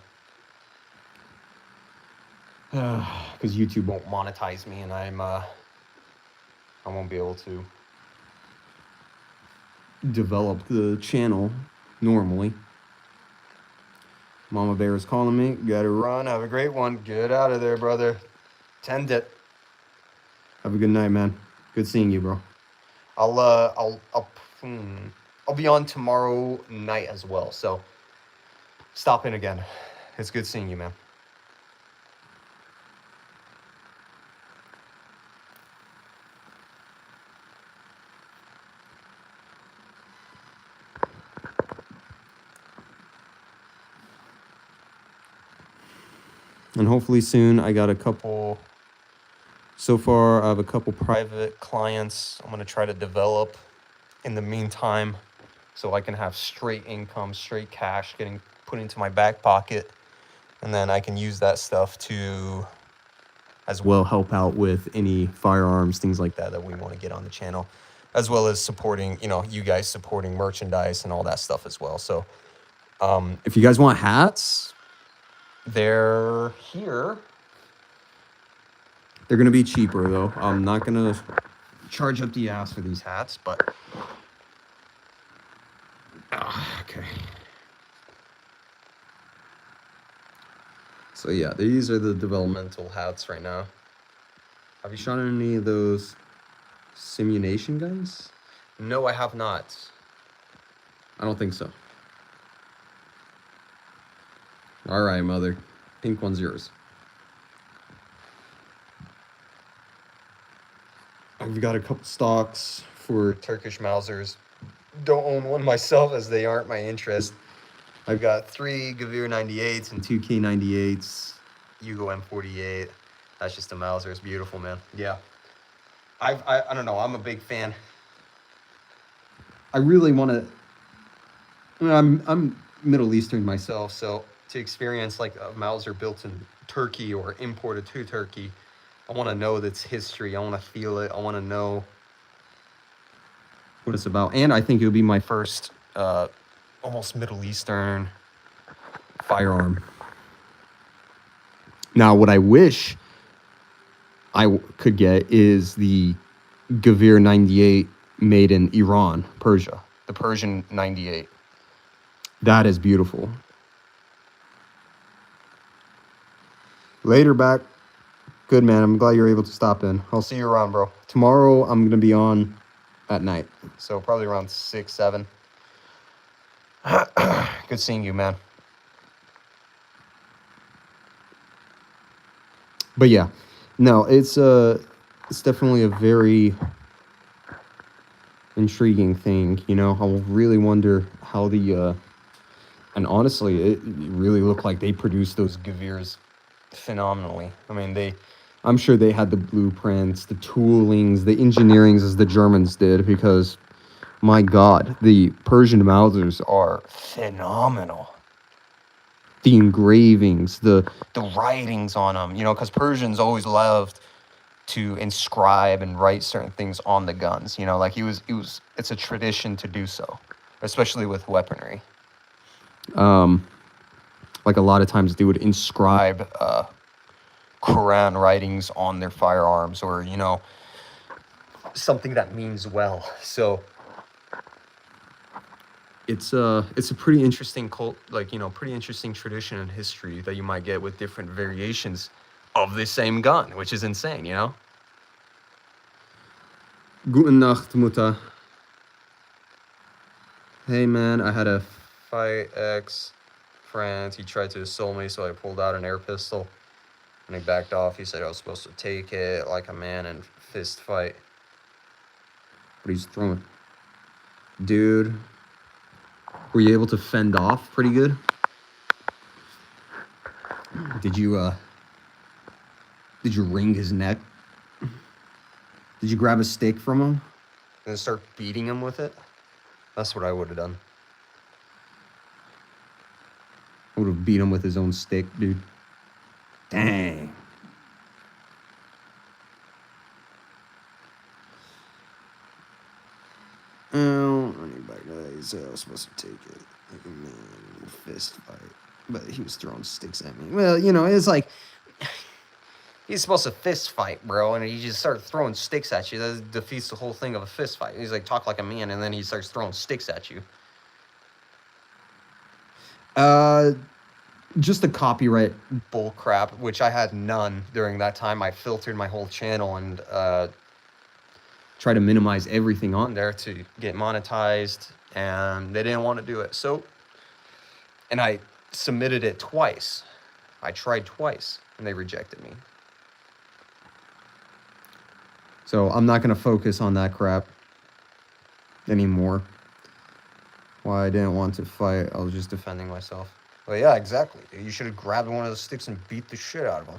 Because YouTube won't monetize me, and I won't be able to develop the channel normally. Mama Bear is calling me. Gotta run. Have a great one. Get out of there, brother. Tend it. Have a good night, man. Good seeing you, bro. I'll be on tomorrow night as well, so stop in again. It's good seeing you, man. And hopefully soon I got a couple. So far, I have a couple private clients I'm going to try to develop in the meantime so I can have straight income, straight cash getting put into my back pocket. And then I can use that stuff to as well help out with any firearms, things like that we want to get on the channel, as well as supporting, you know, you guys supporting merchandise and all that stuff as well. So if you guys want hats, they're here. They're going to be cheaper, though. I'm not going to charge up the ass for these hats, but... okay. So, yeah, these are the developmental hats right now. Have you shot any of those simulation guns? No, I have not. I don't think so. All right, mother. Pink one's yours. I've got a couple stocks for Turkish Mausers. Don't own one myself as they aren't my interest. I've got 3 Gavir 98s and 2 K98s, Yugo M48. That's just a Mauser. It's beautiful, man. Yeah. I don't know. I'm a big fan. I really want to... I mean, I'm Middle Eastern myself, so to experience like a Mauser built in Turkey or imported to Turkey, I want to know its history. I want to feel it. I want to know what it's about. And I think it would be my first almost Middle Eastern firearm. Now, what I wish I could get is the Gavir 98 made in Iran, Persia. The Persian 98. That is beautiful. Later, back. Good, man. I'm glad you're able to stop in. I'll see you around, bro. Tomorrow, I'm going to be on at night. So probably around 6, 7. Good seeing you, man. But yeah, no, it's definitely a very intriguing thing. You know, I really wonder how the and honestly, it really looked like they produced those Geweers phenomenally. I mean, I'm sure they had the blueprints, the toolings, the engineerings as the Germans did, because my God, the Persian Mausers are phenomenal. The engravings, the writings on them, you know, because Persians always loved to inscribe and write certain things on the guns. You know, like it's a tradition to do so, especially with weaponry. Like a lot of times they would inscribe Quran writings on their firearms, or, you know, something that means well. So it's a pretty interesting pretty interesting tradition and history that you might get with different variations of the same gun, which is insane, you know? Guten Nacht, Mutter. Hey man, I had a fight ex-friend. He tried to assault me, so I pulled out an air pistol. And he backed off. He said I was supposed to take it like a man and fist fight. But he's throwing. Dude, were you able to fend off pretty good? Did you wring his neck? Did you grab a stick from him and start beating him with it? That's what I would have done. I would have beat him with his own stick, dude. Dang. Oh, running back to he said I was supposed to take it like a man, fist fight. But he was throwing sticks at me. Well, you know, it's like he's supposed to fist fight, bro, and he just started throwing sticks at you. That defeats the whole thing of a fist fight. He's like, talk like a man, and then he starts throwing sticks at you. Just the copyright bull crap, which I had none during that time. I filtered my whole channel and try to minimize everything on there to get monetized, and they didn't want to do it. So, and I submitted it twice. I tried twice, and they rejected me. So I'm not going to focus on that crap anymore. Why I didn't want to fight, I was just defending myself. But yeah, exactly. You should have grabbed one of those sticks and beat the shit out of him.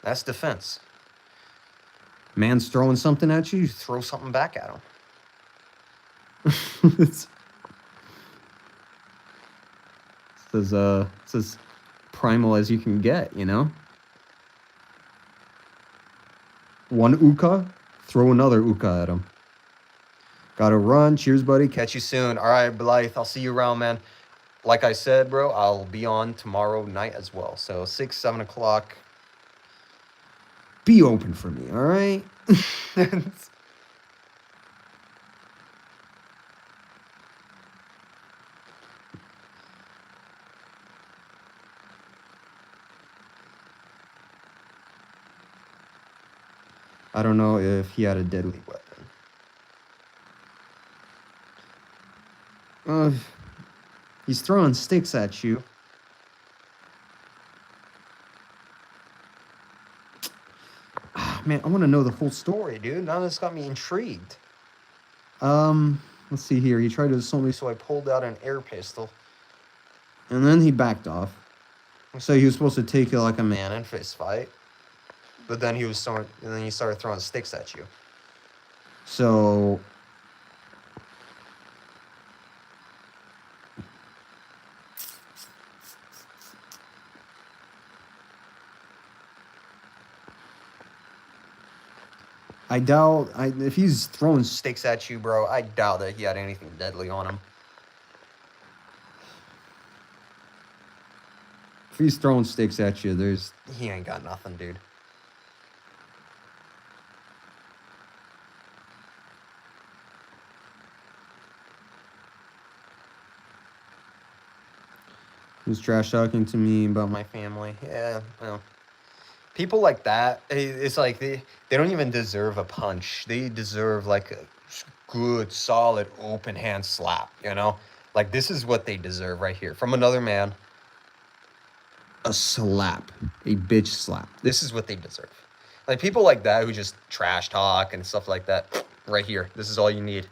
That's defense. Man's throwing something at you, you throw something back at him. It's as primal as you can get, you know? One uka, throw another uka at him. Gotta run. Cheers, buddy. Catch you soon. All right, Blythe, I'll see you around, man. Like I said, bro, I'll be on tomorrow night as well. So 6, 7 o'clock. Be open for me, all right? I don't know if he had a deadly weapon. He's throwing sticks at you. Man, I want to know the whole story, dude. Now this got me intrigued. Let's see here. He tried to assault me, so I pulled out an air pistol. And then he backed off. So he was supposed to take it like a man and fist fight. But then he started throwing sticks at you. So I doubt if he's throwing sticks at you, bro, I doubt that he had anything deadly on him. If he's throwing sticks at you, he ain't got nothing, dude. He was trash talking to me about my family. Yeah, well, People like that, it's like they don't even deserve a punch. They deserve like a good, solid, open hand slap, you know? Like this is what they deserve right here from another man. A slap, a bitch slap. This is what they deserve. Like people like that who just trash talk and stuff like that, right here. This is all you need.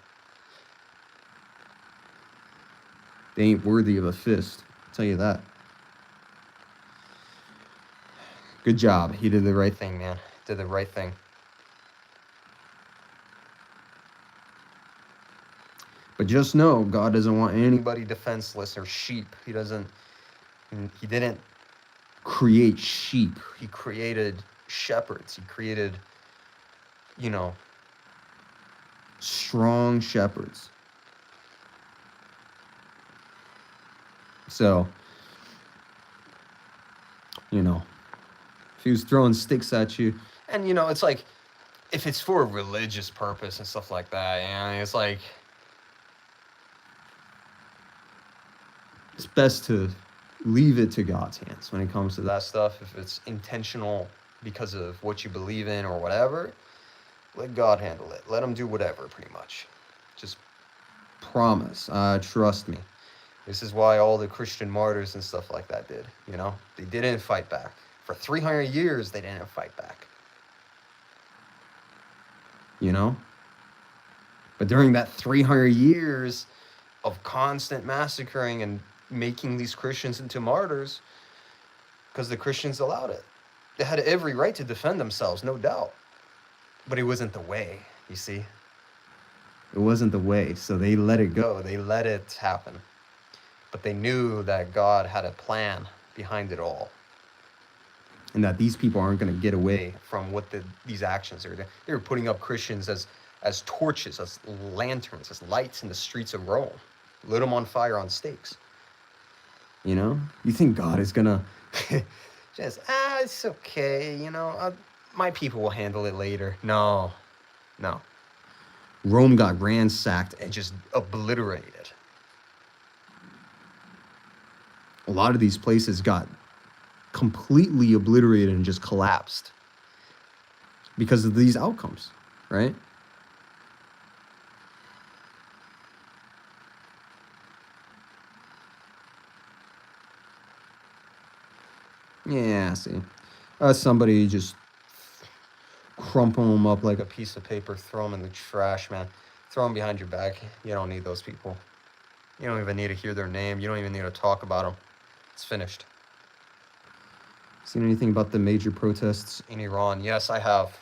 They ain't worthy of a fist, I'll tell you that. Good job. He did the right thing, man. Did the right thing. But just know, God doesn't want anybody defenseless or sheep. He didn't create sheep. He created shepherds. He created, you know, strong shepherds. So, you know, if he was throwing sticks at you, and, you know, it's like, if it's for a religious purpose and stuff like that, and it's like, it's best to leave it to God's hands when it comes to that stuff. If it's intentional because of what you believe in or whatever, let God handle it. Let him do whatever, pretty much. Just promise. Trust me. This is why all the Christian martyrs and stuff like that did, you know? They didn't fight back. For 300 years, they didn't fight back. You know? But during that 300 years of constant massacring and making these Christians into martyrs, because the Christians allowed it. They had every right to defend themselves, no doubt. But it wasn't the way, you see? It wasn't the way, so they let it go. They let it happen. But they knew that God had a plan behind it all. And that these people aren't going to get away from what these actions are. They were putting up Christians as torches, as lanterns, as lights in the streets of Rome. Lit them on fire on stakes. You know? You think God is going to just, it's okay, you know, my people will handle it later. No. Rome got ransacked and just obliterated. A lot of these places got completely obliterated and just collapsed because of these outcomes, right? Yeah, see. Somebody just crumple them up like a piece of paper, throw them in the trash, man. Throw them behind your back. You don't need those people. You don't even need to hear their name. You don't even need to talk about them. It's finished. Seen anything about the major protests in Iran? Yes, I have.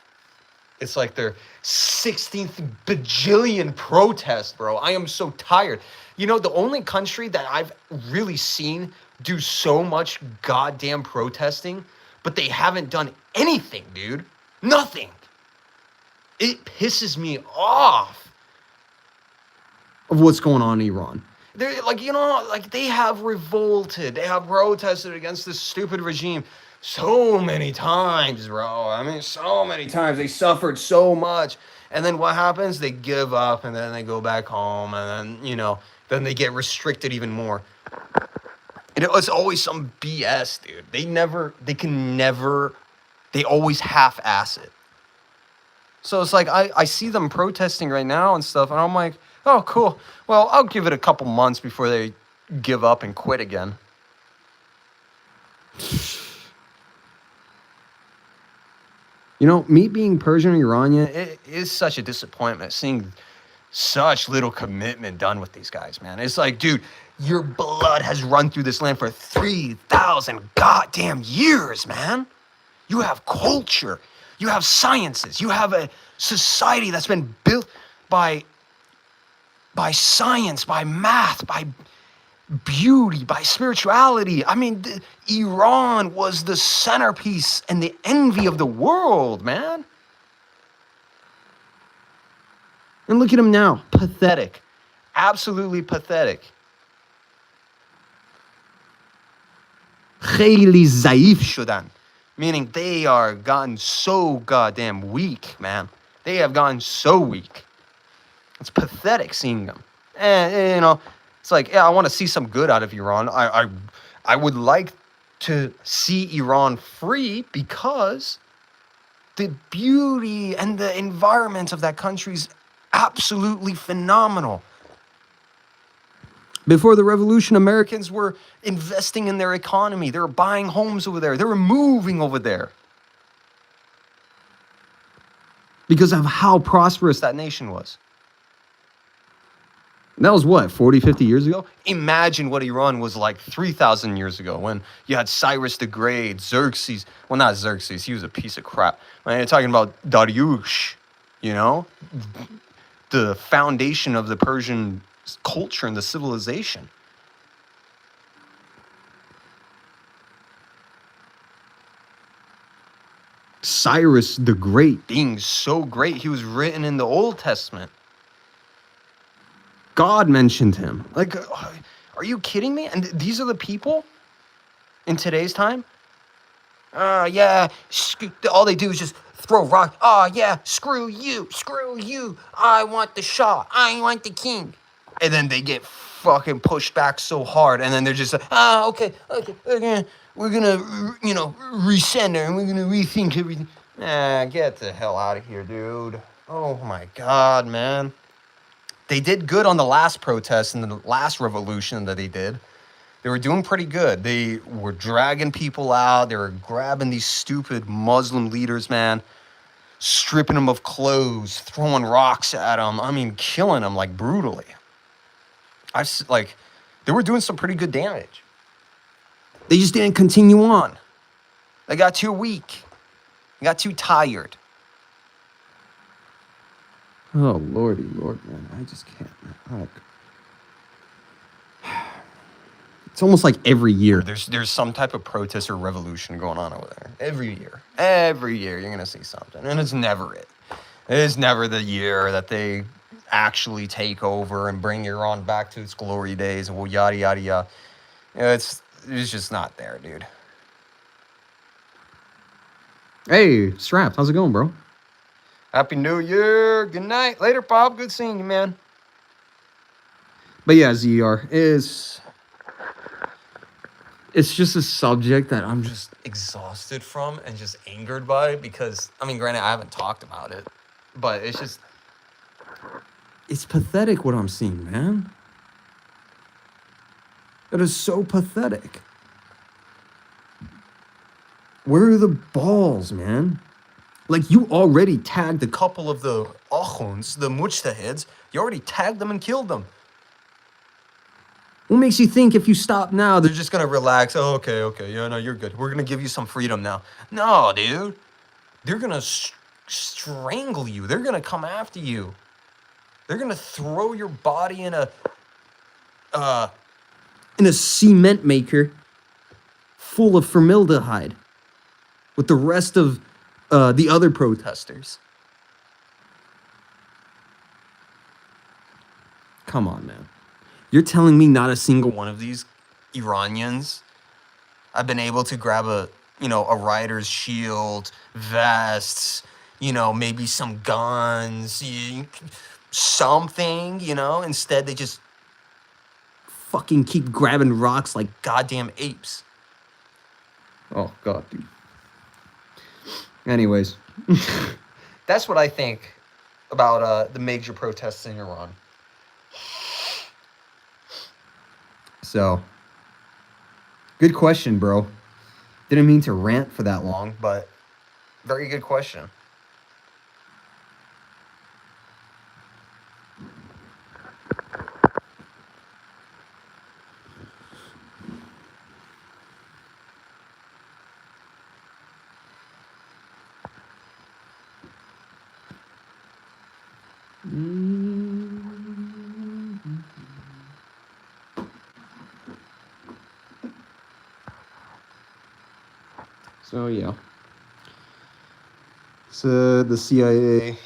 It's like their 16th bajillion protest, bro. I am so tired. You know, the only country that I've really seen do so much goddamn protesting, but they haven't done anything, dude. Nothing. It pisses me off of what's going on in Iran. They're like, you know, like they have revolted. They have protested against this stupid regime so many times, bro. I mean, so many times. They suffered so much. And then what happens? They give up and then they go back home and then, you know, then they get restricted even more. It's always some BS, dude. They always half-ass it. So it's like, I see them protesting right now and stuff, and I'm like, oh, cool. Well, I'll give it a couple months before they give up and quit again. You know, me being Persian or Iranian, it is such a disappointment seeing such little commitment done with these guys, man. It's like, dude, your blood has run through this land for 3,000 goddamn years, man. You have culture. You have sciences. You have a society that's been built by science, by math, by beauty, by spirituality. I mean, Iran was the centerpiece and the envy of the world, man. And look at them now. Pathetic. Absolutely pathetic. خیلی ضعیف شدن. Meaning they are gotten so goddamn weak, man. They have gotten so weak. It's pathetic seeing them. And, you know, it's like, yeah, I want to see some good out of Iran. I would like to see Iran free because the beauty and the environment of that country is absolutely phenomenal. Before the revolution, Americans were investing in their economy. They were buying homes over there. They were moving over there because of how prosperous that nation was. And that was what, 40, 50 years ago? Imagine what Iran was like 3,000 years ago when you had Cyrus the Great, Xerxes. Well, not Xerxes. He was a piece of crap. You're talking about Dariush, you know? The foundation of the Persian culture and the civilization. Cyrus the Great being so great, he was written in the Old Testament. God mentioned him. Like, are you kidding me? And these are the people in today's time? Yeah, all they do is just throw rock. Oh, yeah, screw you. I want the Shah. I want the king. And then they get fucking pushed back so hard. And then they're just like, okay. We're gonna recenter and we're gonna rethink everything. Get the hell out of here, dude. Oh my God, man. They did good on the last protest and the last revolution that they did. They were doing pretty good. They were dragging people out. They were grabbing these stupid Muslim leaders, man, stripping them of clothes, throwing rocks at them. I mean, killing them like brutally. They were doing some pretty good damage. They just didn't continue on. They got too weak. They got too tired. Oh, Lordy, Lord, man. I just can't. It's almost like every year there's some type of protest or revolution going on over there. Every year you're going to see something. And it's never it. It is never the year that they actually take over and bring Iran back to its glory days and yada, yada, yada. It's just not there, dude. Hey, Strapped, how's it going, bro? Happy New Year. Good night. Later, Bob. Good seeing you, man. But yeah, ZR it's just a subject that I'm just exhausted from and just angered by because, I mean, granted, I haven't talked about it, but it's pathetic what I'm seeing, man. It is so pathetic. Where are the balls, man? Like, you already tagged a couple of the akhuns, the mujtahids. You already tagged them and killed them. What makes you think if you stop now, they're just going to relax? Oh, okay. Yeah, no, you're good. We're going to give you some freedom now. No, dude. They're going to strangle you. They're going to come after you. They're going to throw your body in a cement maker full of formaldehyde with the rest of the other protesters. Come on, man. You're telling me not a single one of these Iranians have been able to grab a rider's shield, vests, maybe some guns, something, Instead, they just fucking keep grabbing rocks like goddamn apes. Oh, God, dude. Anyways, that's what I think about the major protests in Iran. So, good question, bro. Didn't mean to rant for that long, but very good question. So, yeah. So, the CIA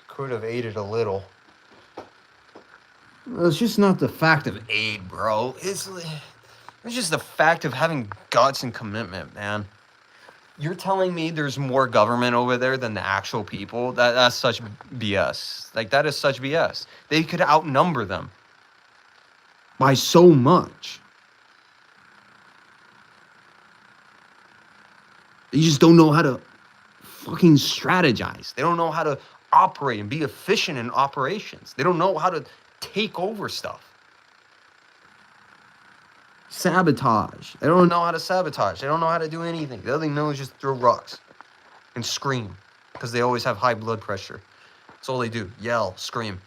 could have aided a little. It's just not the fact of aid, bro. It's just the fact of having guts and commitment, man. You're telling me there's more government over there than the actual people? That's such BS. Like, that is such BS. They could outnumber them by so much. They just don't know how to fucking strategize. They don't know how to operate and be efficient in operations. They don't know how to take over stuff. Sabotage. They don't know how to sabotage. They don't know how to do anything. The other thing they know is just throw rocks and scream because they always have high blood pressure. That's all they do. Yell, scream.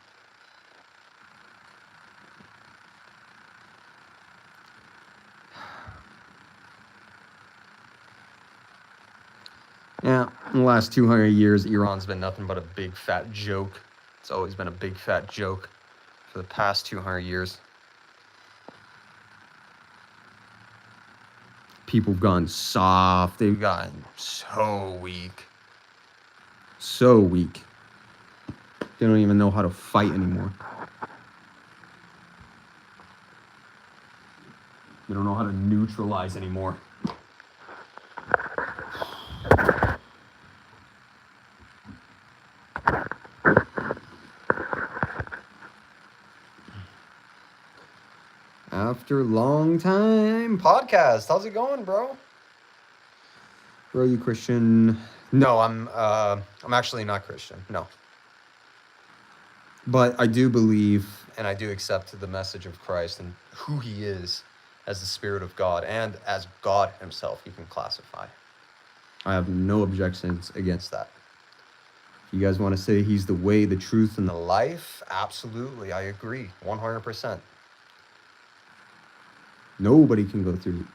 Yeah, in the last 200 years, Iran's been nothing but a big fat joke. It's always been a big fat joke for the past 200 years. People have gone soft. They've gotten so weak. So weak. They don't even know how to fight anymore. They don't know how to neutralize anymore. After long time podcast. How's it going, bro? Bro, you Christian? No, I'm actually not Christian. No. But I do believe and I do accept the message of Christ and who he is as the Spirit of God and as God himself, you can classify. I have no objections against that. If you guys want to say he's the way, the truth, and the life, absolutely, I agree, 100%. Nobody can go through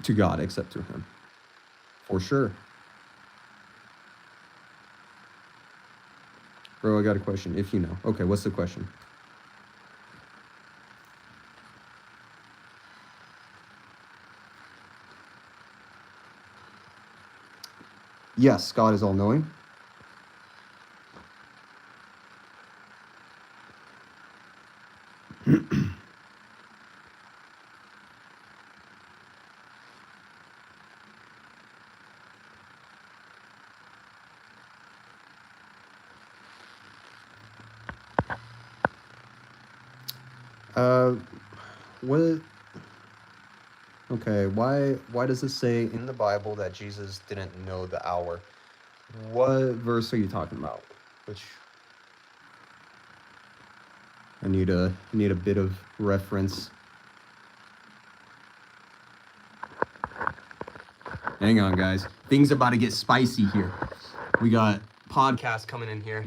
to God except through him, for sure. Bro, I got a question, if you know. Okay, what's the question? Yes, God is all-knowing. What? Okay, why does it say in the Bible that Jesus didn't know the hour? What verse are you talking about? Which I need a bit of reference. Hang on, guys. Things about to get spicy here. We got podcast coming in here.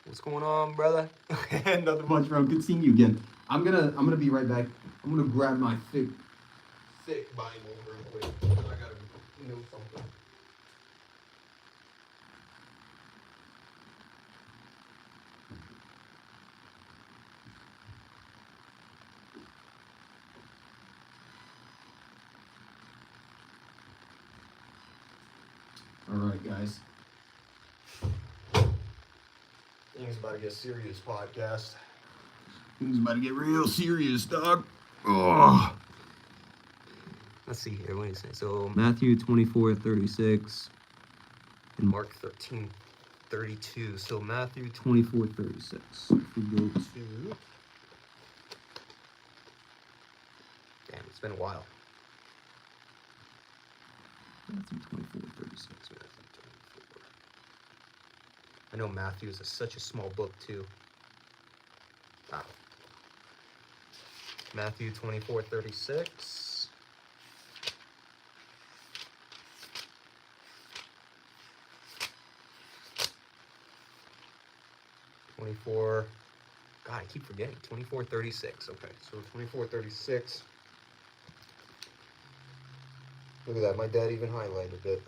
What's going on, brother? Nothing much, bro. Good seeing you again. I'm gonna be right back. I'm gonna grab my thick Bible real quick. I gotta know something. All right, guys. Things about to get serious, podcast. Things about to get real serious, dog. Oh. Let's see here. What do you say? So Matthew 24:36 and Mark 13:32. So Matthew 24:36. If we go to, damn, it's been a while. Matthew 24:36. I know Matthew is such a small book too. Wow. Matthew 24:36. God, I keep forgetting. 24:36. Okay, so 24:36. Look at that. My dad even highlighted it.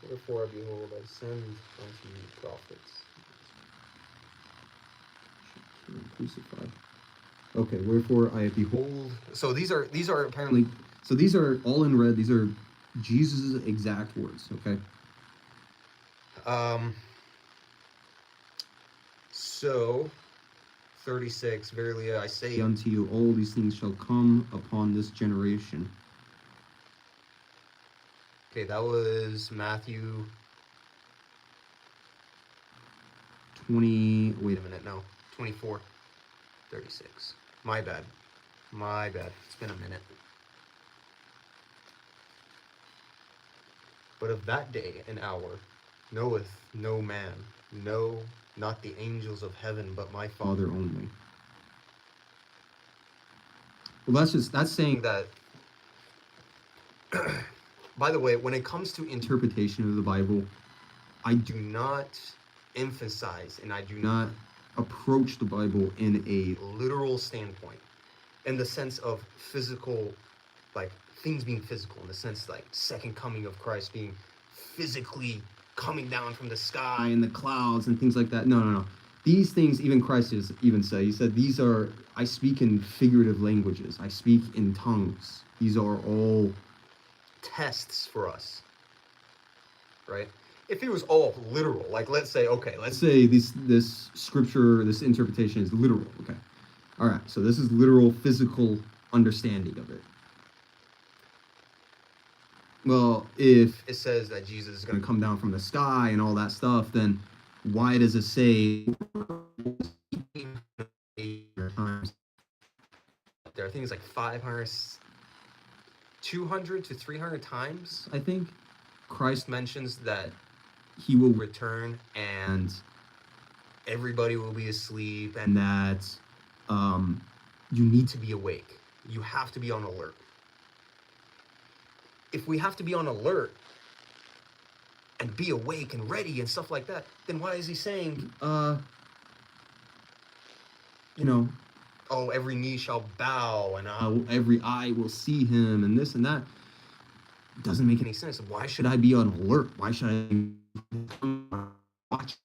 Therefore, behold, I send unto you prophets. Crucified. Okay, wherefore I behold. So these are apparently. So these are all in red. These are Jesus' exact words. Okay. So 36. Verily I say unto you, all these things shall come upon this generation. Okay, that was Matthew 20. Wait a minute, no, 24:36. My bad. It's been a minute. But of that day and hour knoweth no man, no, not the angels of heaven, but my Father only. Well, that's saying that. By the way, when it comes to interpretation of the Bible, I do not emphasize and I do not approach the Bible in a literal standpoint, in the sense of physical, like things being physical, in the sense like second coming of Christ being physically coming down from the sky and the clouds and things like that. No. These things, even Christ is even said, he said, these are, I speak in figurative languages. I speak in tongues. These are all tests for us, right? If it was all literal, like let's say this scripture, this interpretation is literal, okay? All right, so this is literal physical understanding of it. Well, if it says that Jesus is going to come down from the sky and all that stuff, then why does it say there are things like 500, 200 to 300 times, I think, Christ mentions that he will return and everybody will be asleep and that you need to be awake. You have to be on alert. If we have to be on alert and be awake and ready and stuff like that, then why is he saying, oh, every knee shall bow and every eye will see him and this and that? It doesn't make any sense. Why should I be on alert? Why should I watch?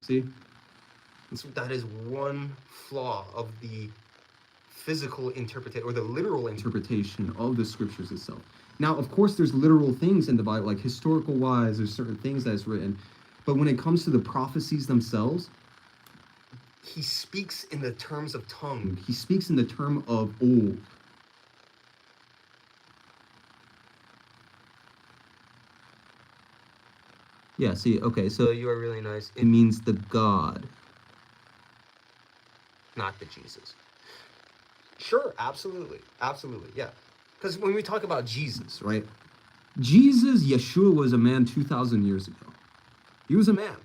See? And so that is one flaw of the physical interpretation or the literal interpretation of the scriptures itself. Now, of course, there's literal things in the Bible, like historical wise, there's certain things that's written. But when it comes to the prophecies themselves, he speaks in the terms of tongue. He speaks in the term of old. Yeah, see, okay, so you are really nice. It means the God, not the Jesus. Sure, absolutely, yeah. Because when we talk about Jesus, right? Jesus, Yeshua, was a man 2,000 years ago. He was a man.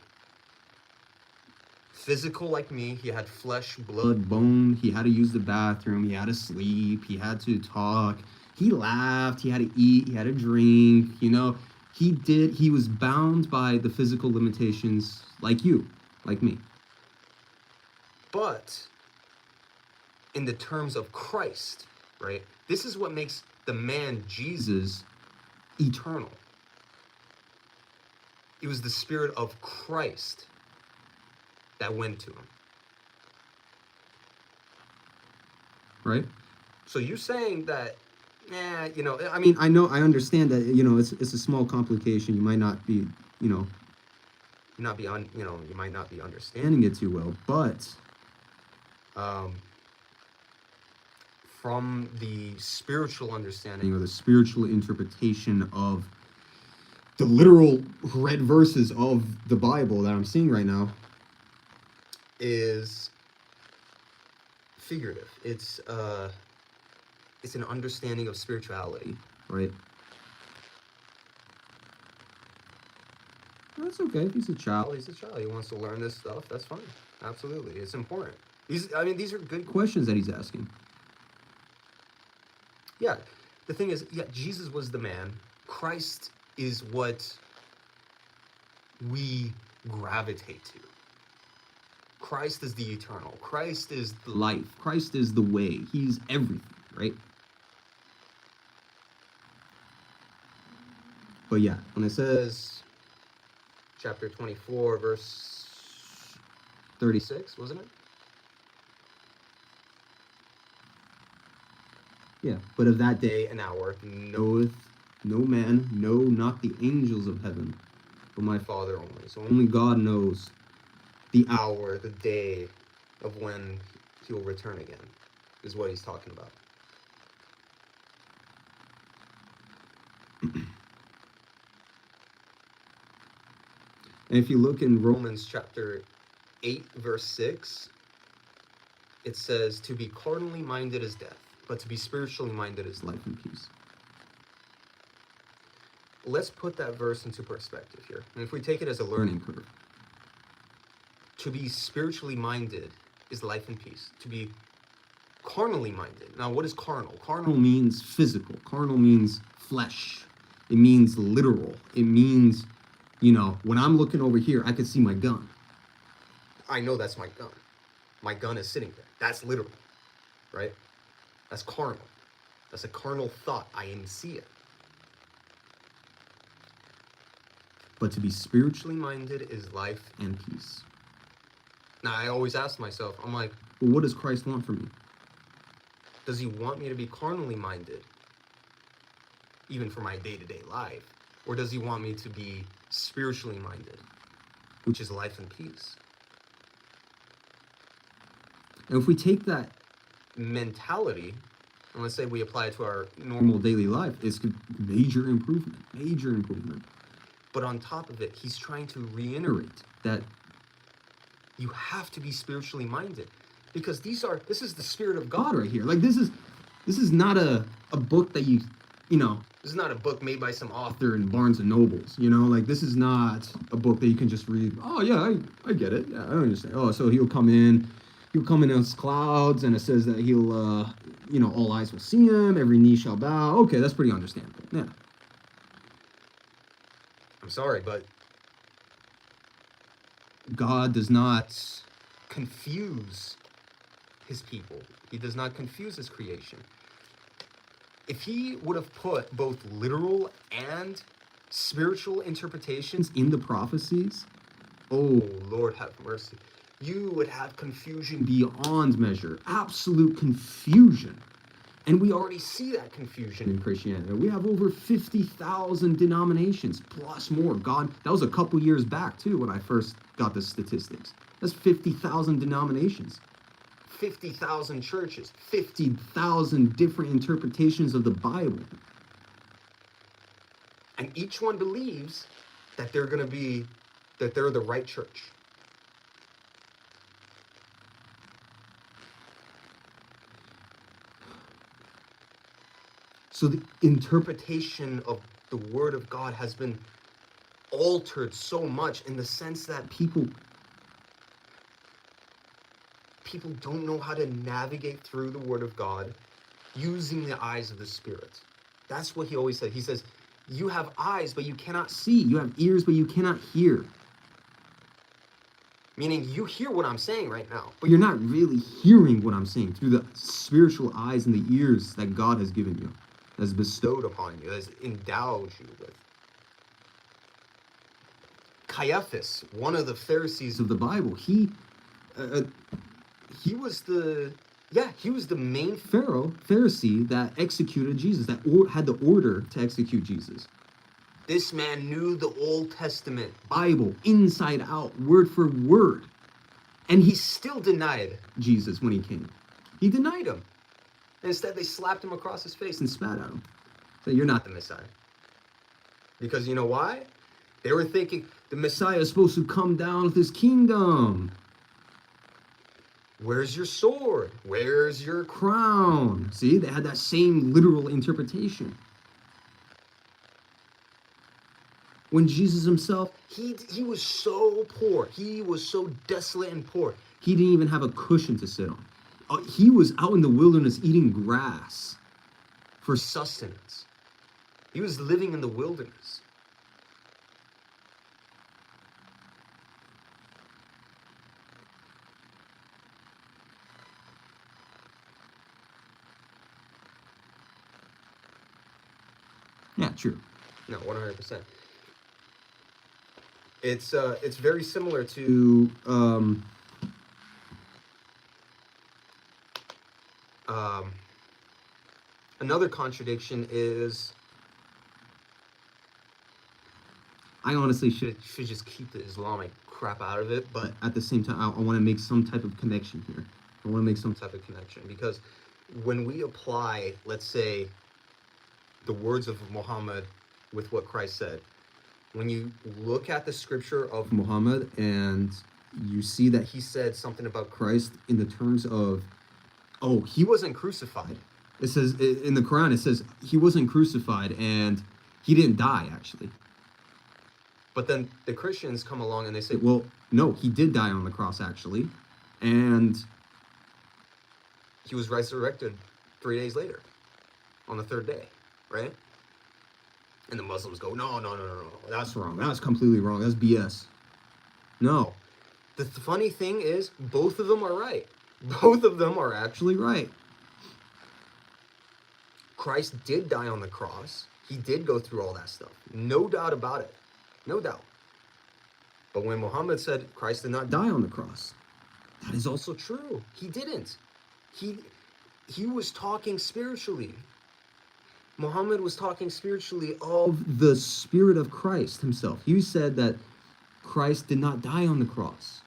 Physical like me, he had flesh, blood, bone. He had to use the bathroom. He had to sleep. He had to talk. He laughed. He had to eat. He had to drink. He was bound by the physical limitations like you, like me. But in the terms of Christ, right? This is what makes the man Jesus eternal. It was the Spirit of Christ that went to him. Right? So you're saying that, I understand that, it's a small complication. You might not be, you might not be understanding it too well, but from the spiritual understanding or the spiritual interpretation of the literal read verses of the Bible that I'm seeing right now is figurative. It's an understanding of spirituality, right? That's okay. If he's a child, he's a child. He wants to learn this stuff. That's fine. Absolutely. It's important. These are good questions that he's asking. Yeah. The thing is, Jesus was the man. Christ is what we gravitate to. Christ is the eternal. Christ is the life. Christ is the way. He's everything, right? But yeah, when it says chapter 24, verse 36, wasn't it? Yeah, but of that day and hour knoweth no man, no, not the angels of heaven, but my Father only. So only God knows the hour, the day of when he will return again, is what he's talking about. And if you look in Romans chapter 8, verse 6, it says, to be carnally minded is death, but to be spiritually minded is life and peace. let's put that verse into perspective here. And if we take it as a learning curve, to be spiritually minded is life and peace. To be carnally minded. Now, what is carnal? Carnal means physical. Carnal means flesh. It means literal. It means, when I'm looking over here, I can see my gun. I know that's my gun. My gun is sitting there. That's literal, right? That's carnal. That's a carnal thought. I can see it. But to be spiritually minded is life and peace. Now, I always ask myself, I'm like, well, what does Christ want from me? Does he want me to be carnally minded, even for my day-to-day life? Or does he want me to be spiritually minded, which is life and peace? And if we take that mentality, and let's say we apply it to our normal daily life, it's major improvement. But on top of it, he's trying to reiterate that you have to be spiritually minded, because this is the Spirit of God right here. Like, this is not a book that this is not a book made by some author in Barnes and Nobles, like, this is not a book that you can just read. Oh yeah, I get it. Yeah, I understand. Oh, so he'll come in as clouds, and it says that he'll, all eyes will see him, every knee shall bow. Okay, that's pretty understandable. Yeah. I'm sorry, but God does not confuse his people. He does not confuse his creation. If he would have put both literal and spiritual interpretations in the prophecies, oh, Lord have mercy, you would have confusion beyond measure, absolute confusion. And we already see that confusion in Christianity. We have over 50,000 denominations, plus more. God, that was a couple years back, too, when I first got the statistics. That's 50,000 denominations, 50,000 churches, 50,000 different interpretations of the Bible. And each one believes that they're the right church. So the interpretation of the Word of God has been altered so much, in the sense that people don't know how to navigate through the Word of God using the eyes of the Spirit. That's what he always said. He says, you have eyes, but you cannot see. You have ears, but you cannot hear. Meaning, you hear what I'm saying right now, but you're not really hearing what I'm saying through the spiritual eyes and the ears that God has given you, has bestowed upon you, has endowed you with. Caiaphas, one of the Pharisees of the Bible, he was the main Pharisee that executed Jesus, that had the order to execute Jesus. This man knew the Old Testament Bible inside out, word for word. And he still denied Jesus when he came. He denied him. And instead, they slapped him across his face and spat at him. Said, you're not the Messiah. Because you know why? They were thinking the Messiah is supposed to come down with his kingdom. Where's your sword? Where's your crown? See, they had that same literal interpretation. When Jesus himself, he was so poor. He was so desolate and poor. He didn't even have a cushion to sit on. He was out in the wilderness eating grass for sustenance. He was living in the wilderness. Yeah, true. No, 100%. It's very similar to another contradiction is, I honestly should just keep the Islamic crap out of it, but at the same time, I want to make some type of connection here. Because when we apply, let's say, the words of Muhammad with what Christ said, when you look at the scripture of Muhammad and you see that he said something about Christ in the terms of, oh, he wasn't crucified. It says in the Quran, it says he wasn't crucified and He didn't die, actually. But then the Christians come along and they say, well, no, he did die on the cross, actually. And he was resurrected 3 days later, on the third day, right? And the Muslims go, no, that's wrong. That's completely wrong. That's BS. No. The funny thing is, both of them are right. Both of them are actually right. Christ did die on the cross. He did go through all that stuff. No doubt about it. No doubt. But when Muhammad said Christ did not die on the cross, that is also true. He didn't. He was talking spiritually. Muhammad was talking spiritually of the Spirit of Christ himself. He said that Christ did not die on the cross,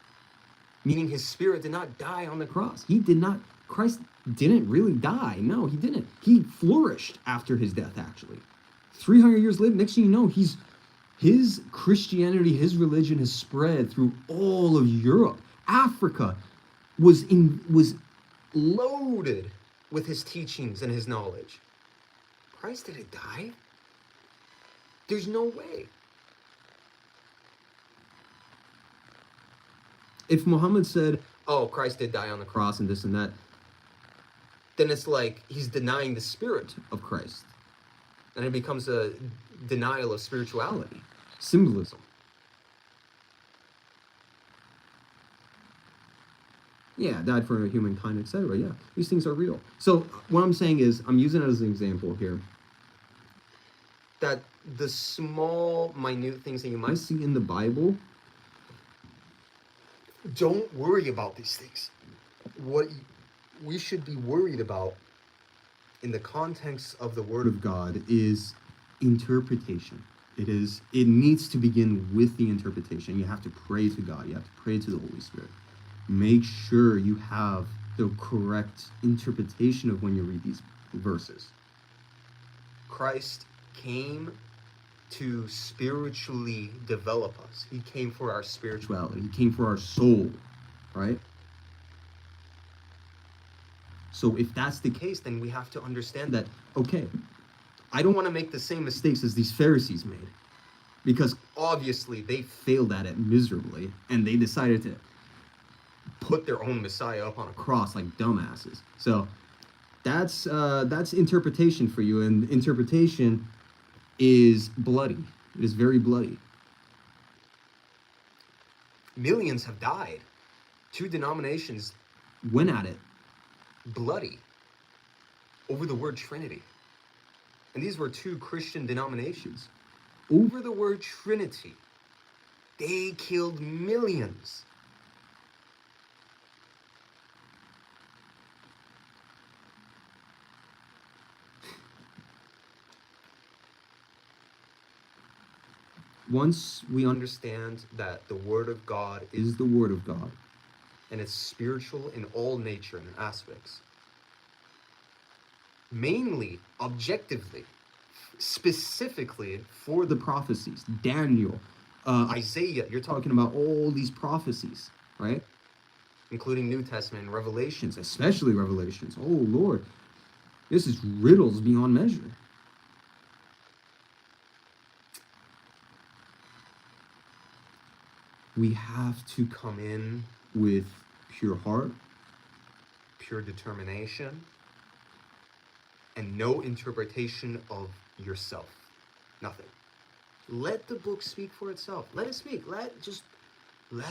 meaning his spirit did not die on the cross. Christ didn't really die. No, he didn't. He flourished after his death, actually. 300 years later, next thing you know, his Christianity, his religion has spread through all of Europe. Africa was loaded with his teachings and his knowledge. Christ didn't die. There's no way. If Muhammad said, oh, Christ did die on the cross and this and that, then it's like he's denying the spirit of Christ. And it becomes a denial of spirituality, symbolism. Yeah, died for humankind, etc. Yeah, these things are real. So what I'm saying is, I'm using it as an example here, that the small, minute things that you might see in the Bible, don't worry about these things. What we should be worried about in the context of the Word of God is interpretation. It needs to begin with the interpretation. You have to pray to God. You have to pray to the Holy Spirit. Make sure you have the correct interpretation of when you read these verses. Christ came to spiritually develop us. He came for our spirituality. He came for our soul, right? So if that's the case, then we have to understand that, okay, I don't want to make the same mistakes as these Pharisees made, because obviously they failed at it miserably, and they decided to put their own Messiah up on a cross like dumbasses. So that's interpretation for you, and interpretation is bloody. It is very bloody. Millions have died. 2 denominations went at it bloody over the word Trinity. And these were 2 Christian denominations. Over the word Trinity, they killed millions. Once we understand that the Word of God is the Word of God, and it's spiritual in all nature and aspects, mainly, objectively, specifically for the prophecies, Daniel, Isaiah, you're talking about all these prophecies, right? Including New Testament and Revelations, especially Revelations. Oh, Lord, this is riddles beyond measure. We have to come in with pure heart, pure determination, and no interpretation of yourself. Nothing. Let the book speak for itself. Let it speak. Let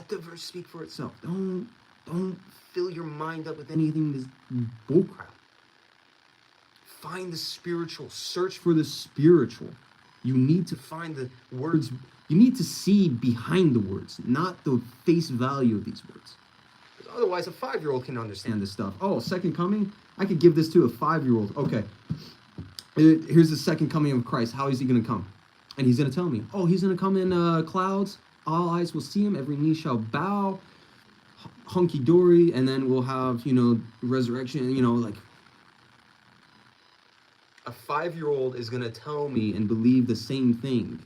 the verse speak for itself. Don't fill your mind up with anything that's bullcrap. Find the spiritual. Search for the spiritual. You need to find the words. You need to see behind the words, not the face value of these words. Because otherwise, a 5-year-old can understand this stuff. Oh, second coming? I could give this to a 5-year-old. Okay, here's the second coming of Christ. How is he going to come? And he's going to tell me, oh, he's going to come in clouds. All eyes will see him. Every knee shall bow. Hunky-dory. And then we'll have, resurrection, like... A 5-year-old is going to tell me and believe the same thing.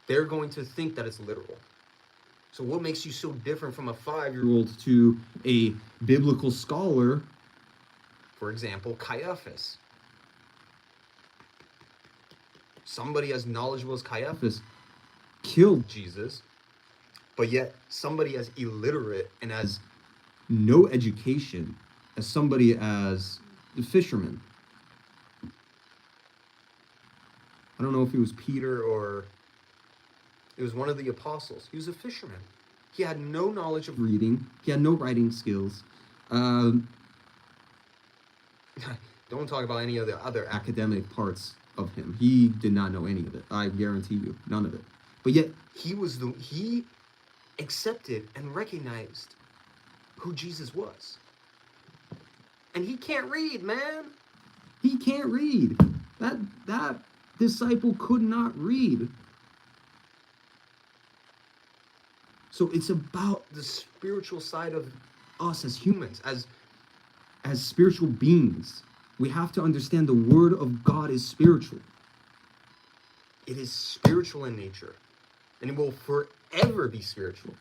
They're going to think that it's literal. So what makes you so different from a 5-year-old to a biblical scholar, for example, Caiaphas? somebody as knowledgeable as Caiaphas killed Jesus, but yet somebody as illiterate and as no education as somebody as the fisherman. I don't know if it was Peter or it was one of the apostles. He was a fisherman. He had no knowledge of reading. He had no writing skills. Don't talk about any of the other academic parts of him. He did not know any of it. I guarantee you, none of it. But yet he accepted and recognized who Jesus was. And he can't read, man. He can't read. That disciple could not read. So it's about the spiritual side of us as humans, as spiritual beings. We have to understand the word of God is spiritual. It is spiritual in nature, and it will forever be spiritual.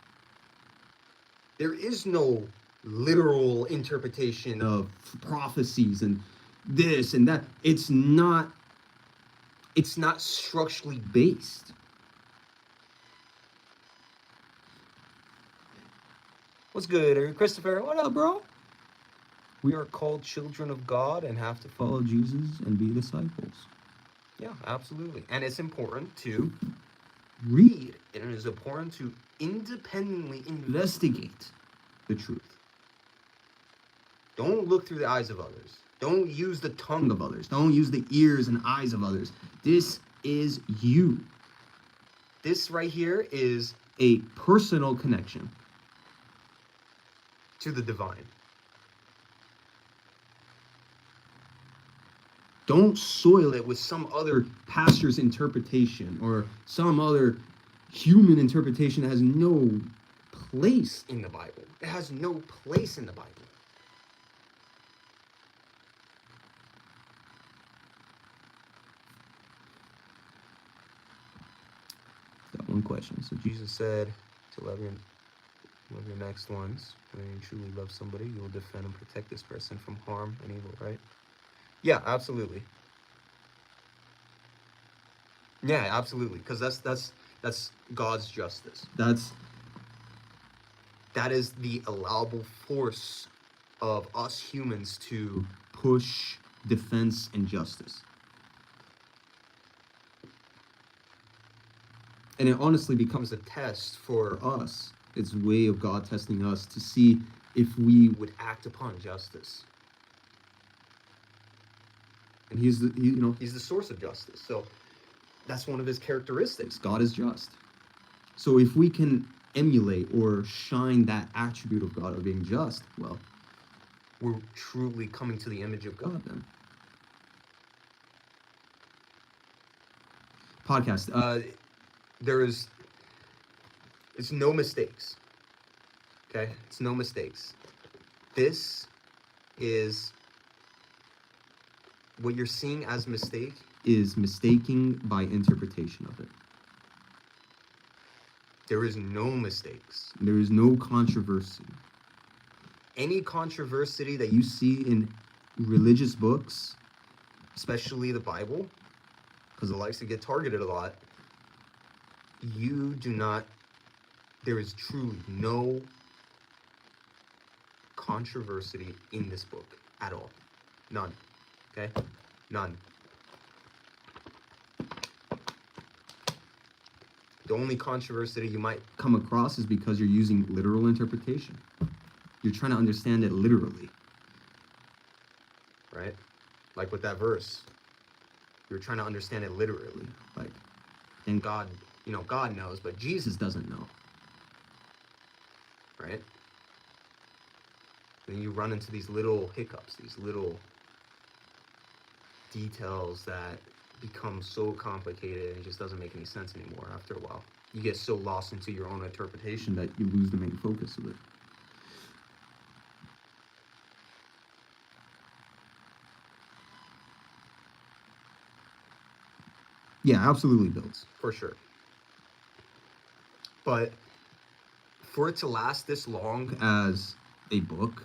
There is no literal interpretation of prophecies and this and that. It's not structurally based. What's good, Christopher? What up, bro? We are called children of God and have to follow Jesus and be disciples. Yeah, absolutely. And it's important to read, and it is important to independently investigate the truth. Don't look through the eyes of others. Don't use the tongue of others. Don't use the ears and eyes of others. This is you. This right here is a personal connection to the divine. Don't soil it with some other pastor's interpretation or some other human interpretation that has no place in the Bible. It has no place in the Bible. Got one question. So Jesus said to love your next ones. When you truly love somebody, you will defend and protect this person from harm and evil, right? Yeah, absolutely. Yeah, absolutely. Because that's God's justice. That is the allowable force of us humans to push defense and justice. And it honestly becomes a test for us. It's a way of God testing us to see if we would act upon justice. And he's the source of justice. So that's one of his characteristics. God is just. So if we can emulate or shine that attribute of God of being just, well, we're truly coming to the image of God then. Podcast. It's no mistakes. Okay? It's no mistakes. This is what you're seeing as mistake is mistaking by interpretation of it. There is no mistakes. There is no controversy. Any controversy that you see in religious books, especially the Bible, because it likes to get targeted a lot, there is truly no controversy in this book at all. None. Okay? None. The only controversy you might come across is because you're using literal interpretation. You're trying to understand it literally. Right? Like with that verse. You're trying to understand it literally. Like, and God knows, but Jesus doesn't know. Right? And you run into these little hiccups, these little details that become so complicated and it just doesn't make any sense anymore after a while. You get so lost into your own interpretation that you lose the main focus of it. Yeah, absolutely builds, for sure. But for it to last this long as a book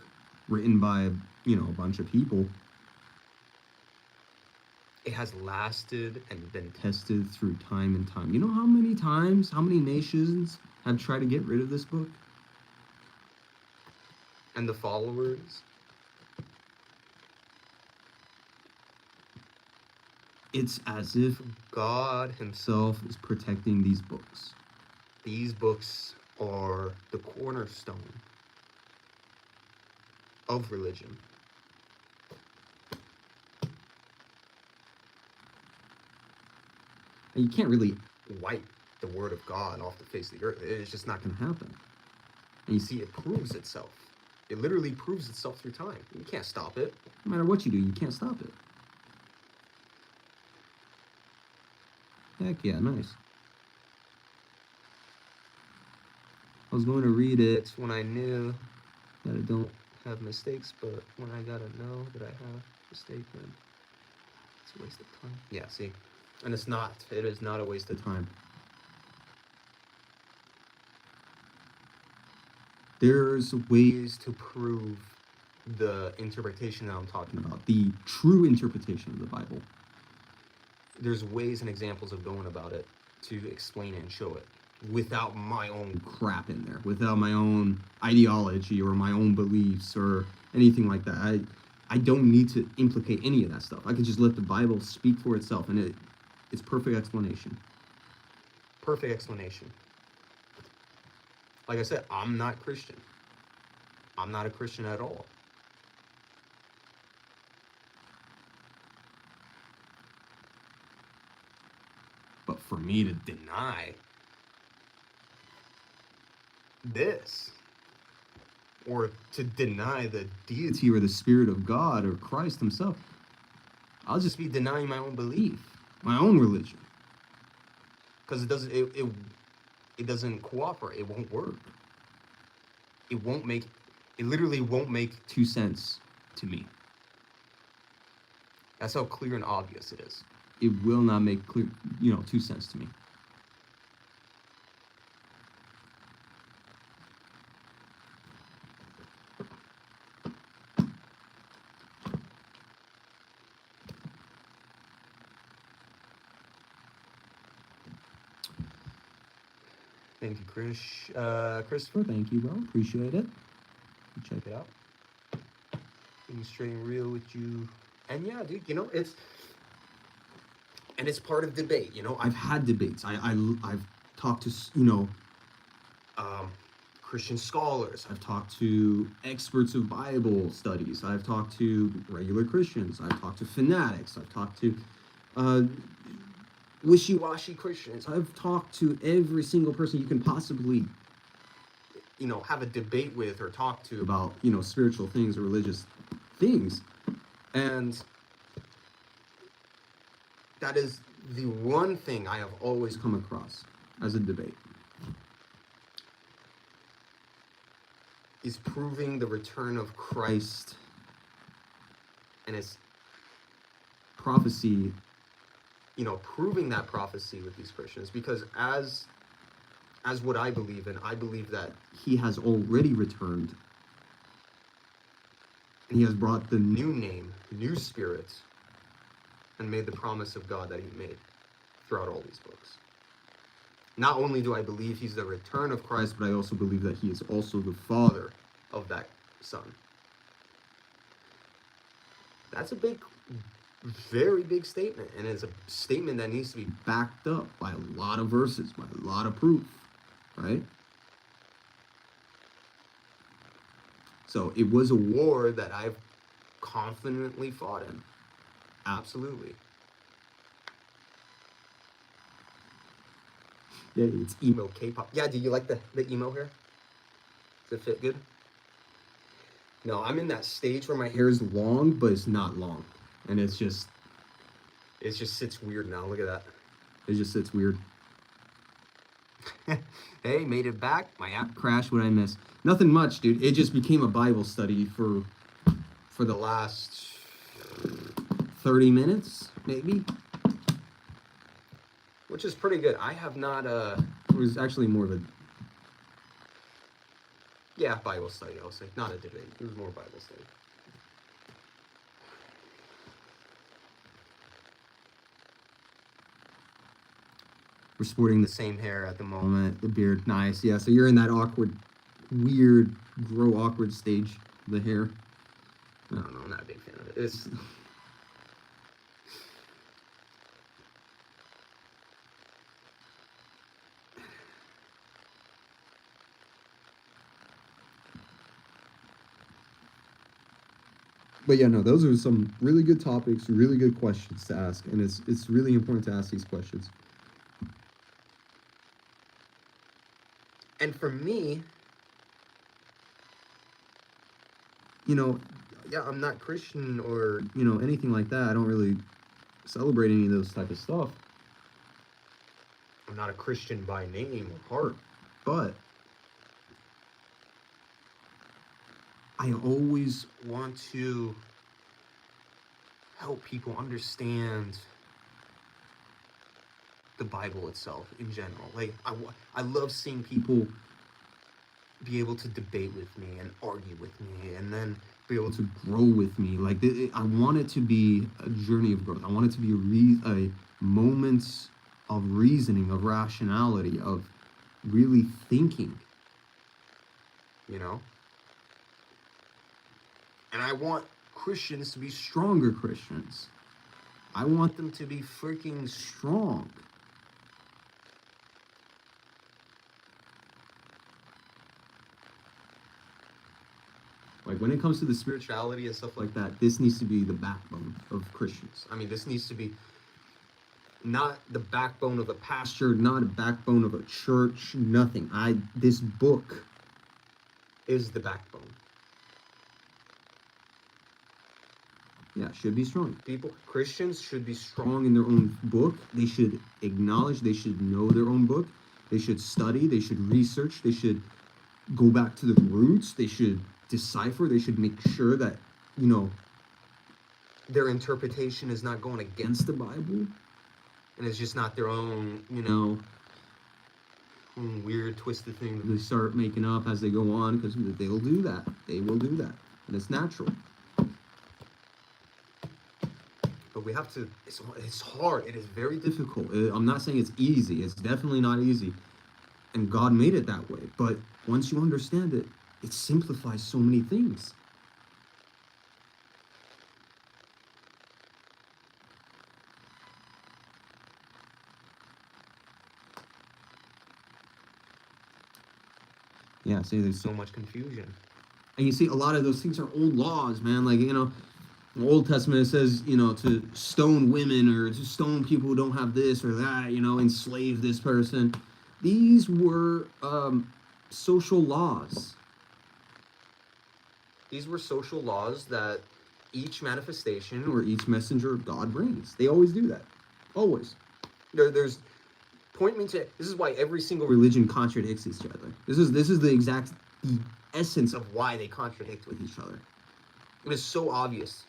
written by, a bunch of people, it has lasted and been tested through time and time. You know how many times, how many nations have tried to get rid of this book? And the followers? It's as if God himself is protecting these books. These books are the cornerstone of religion. And you can't really wipe the word of God off the face of the earth. It's just not going to happen. And you see, it proves itself. It literally proves itself through time. You can't stop it. No matter what you do, you can't stop it. Heck yeah, nice. I was going to read it when I knew that I don't have mistakes, but when I gotta know that I have mistakes, then it's a waste of time. Yeah, see? And it's not. It is not a waste of time. There's ways to prove the interpretation that I'm talking about, the true interpretation of the Bible. There's ways and examples of going about it to explain it and show it without my own crap in there, without my own ideology or my own beliefs or anything like that. I don't need to implicate any of that stuff. I can just let the Bible speak for itself, and it's perfect explanation. Perfect explanation. Like I said, I'm not Christian. I'm not a Christian at all. But for me to deny this, or to deny the deity or the Spirit of God or Christ himself, I'll just be denying my own belief, my own religion. Because it doesn't cooperate. It won't work. It literally won't make 2 cents to me. That's how clear and obvious it is. It will not make clear, 2 cents to me. Thank you, Christopher. Thank you, bro. Appreciate it. Check it out. Being straight and real with you. And yeah, dude, it's part of debate. I've had debates. I've talked to Christian scholars. I've talked to experts of Bible studies. I've talked to regular Christians. I've talked to fanatics. I've talked to wishy-washy Christians. I've talked to every single person you can possibly have a debate with or talk to about spiritual things or religious things. And that is the one thing I have always come across as a debate, is proving the return of Christ and its prophecy, proving that prophecy with these Christians. Because as what I believe in, I believe that he has already returned, and he has brought the new name, new spirit, and made the promise of God that he made throughout all these books. Not only do I believe he's the return of Christ, but I also believe that he is also the father of that son. That's a very big statement, and it's a statement that needs to be backed up by a lot of verses, by a lot of proof, right? So it was a war that I've confidently fought in. Absolutely. Yeah, it's emo K-pop. Yeah, do you like the emo hair? Does it fit good? No, I'm in that stage where my hair is long, but it's not long. And it just sits weird now. Look at that. It just sits weird. Hey, made it back. My app crashed. What I miss? Nothing much, dude. It just became a Bible study for the last 30 minutes, maybe. Which is pretty good. I have not, it was actually more of a, Bible study, I would say. Not a debate. It was more Bible study. We're sporting the same hair at the moment. The beard, nice. Yeah, so you're in that awkward, weird, grow awkward stage of the hair. I don't know, I'm not a big fan of it. It's... But yeah, no, those are some really good topics, really good questions to ask, and it's really important to ask these questions. And for me, yeah, I'm not Christian or, anything like that. I don't really celebrate any of those type of stuff. I'm not a Christian by name or heart, but I always want to help people understand the Bible itself in general. Like, I love seeing people be able to debate with me and argue with me and then be able to grow with me. Like, I want it to be a journey of growth. I want it to be a moments of reasoning, of rationality, of really thinking, And I want Christians to be stronger Christians. I want them to be freaking strong. Like, when it comes to the spirituality and stuff like that, this needs to be the backbone of Christians. I mean, this needs to be not the backbone of a pastor, not a backbone of a church, nothing. This book is the backbone. Yeah, should be strong. Christians should be strong in their own book. They should acknowledge, they should know their own book. They should study, they should research, they should go back to the roots, they should decipher, they should make sure that, their interpretation is not going against the Bible. And it's just not their own, weird, twisted thing that they start making up as they go on, because they'll do that. They will do that. And it's natural. But we have to, it's hard. It is very difficult. I'm not saying it's easy. It's definitely not easy. And God made it that way. But once you understand it, it simplifies so many things. Yeah, see, there's so much confusion. And you see, a lot of those things are old laws, man. Like, in the Old Testament, it says, to stone women or to stone people who don't have this or that, enslave this person. These were social laws. These were social laws that each manifestation or each messenger of God brings. They always do that. Always. There's point me to, this is why every single religion contradicts each other. This is the essence of why they contradict with each other. It is so obvious.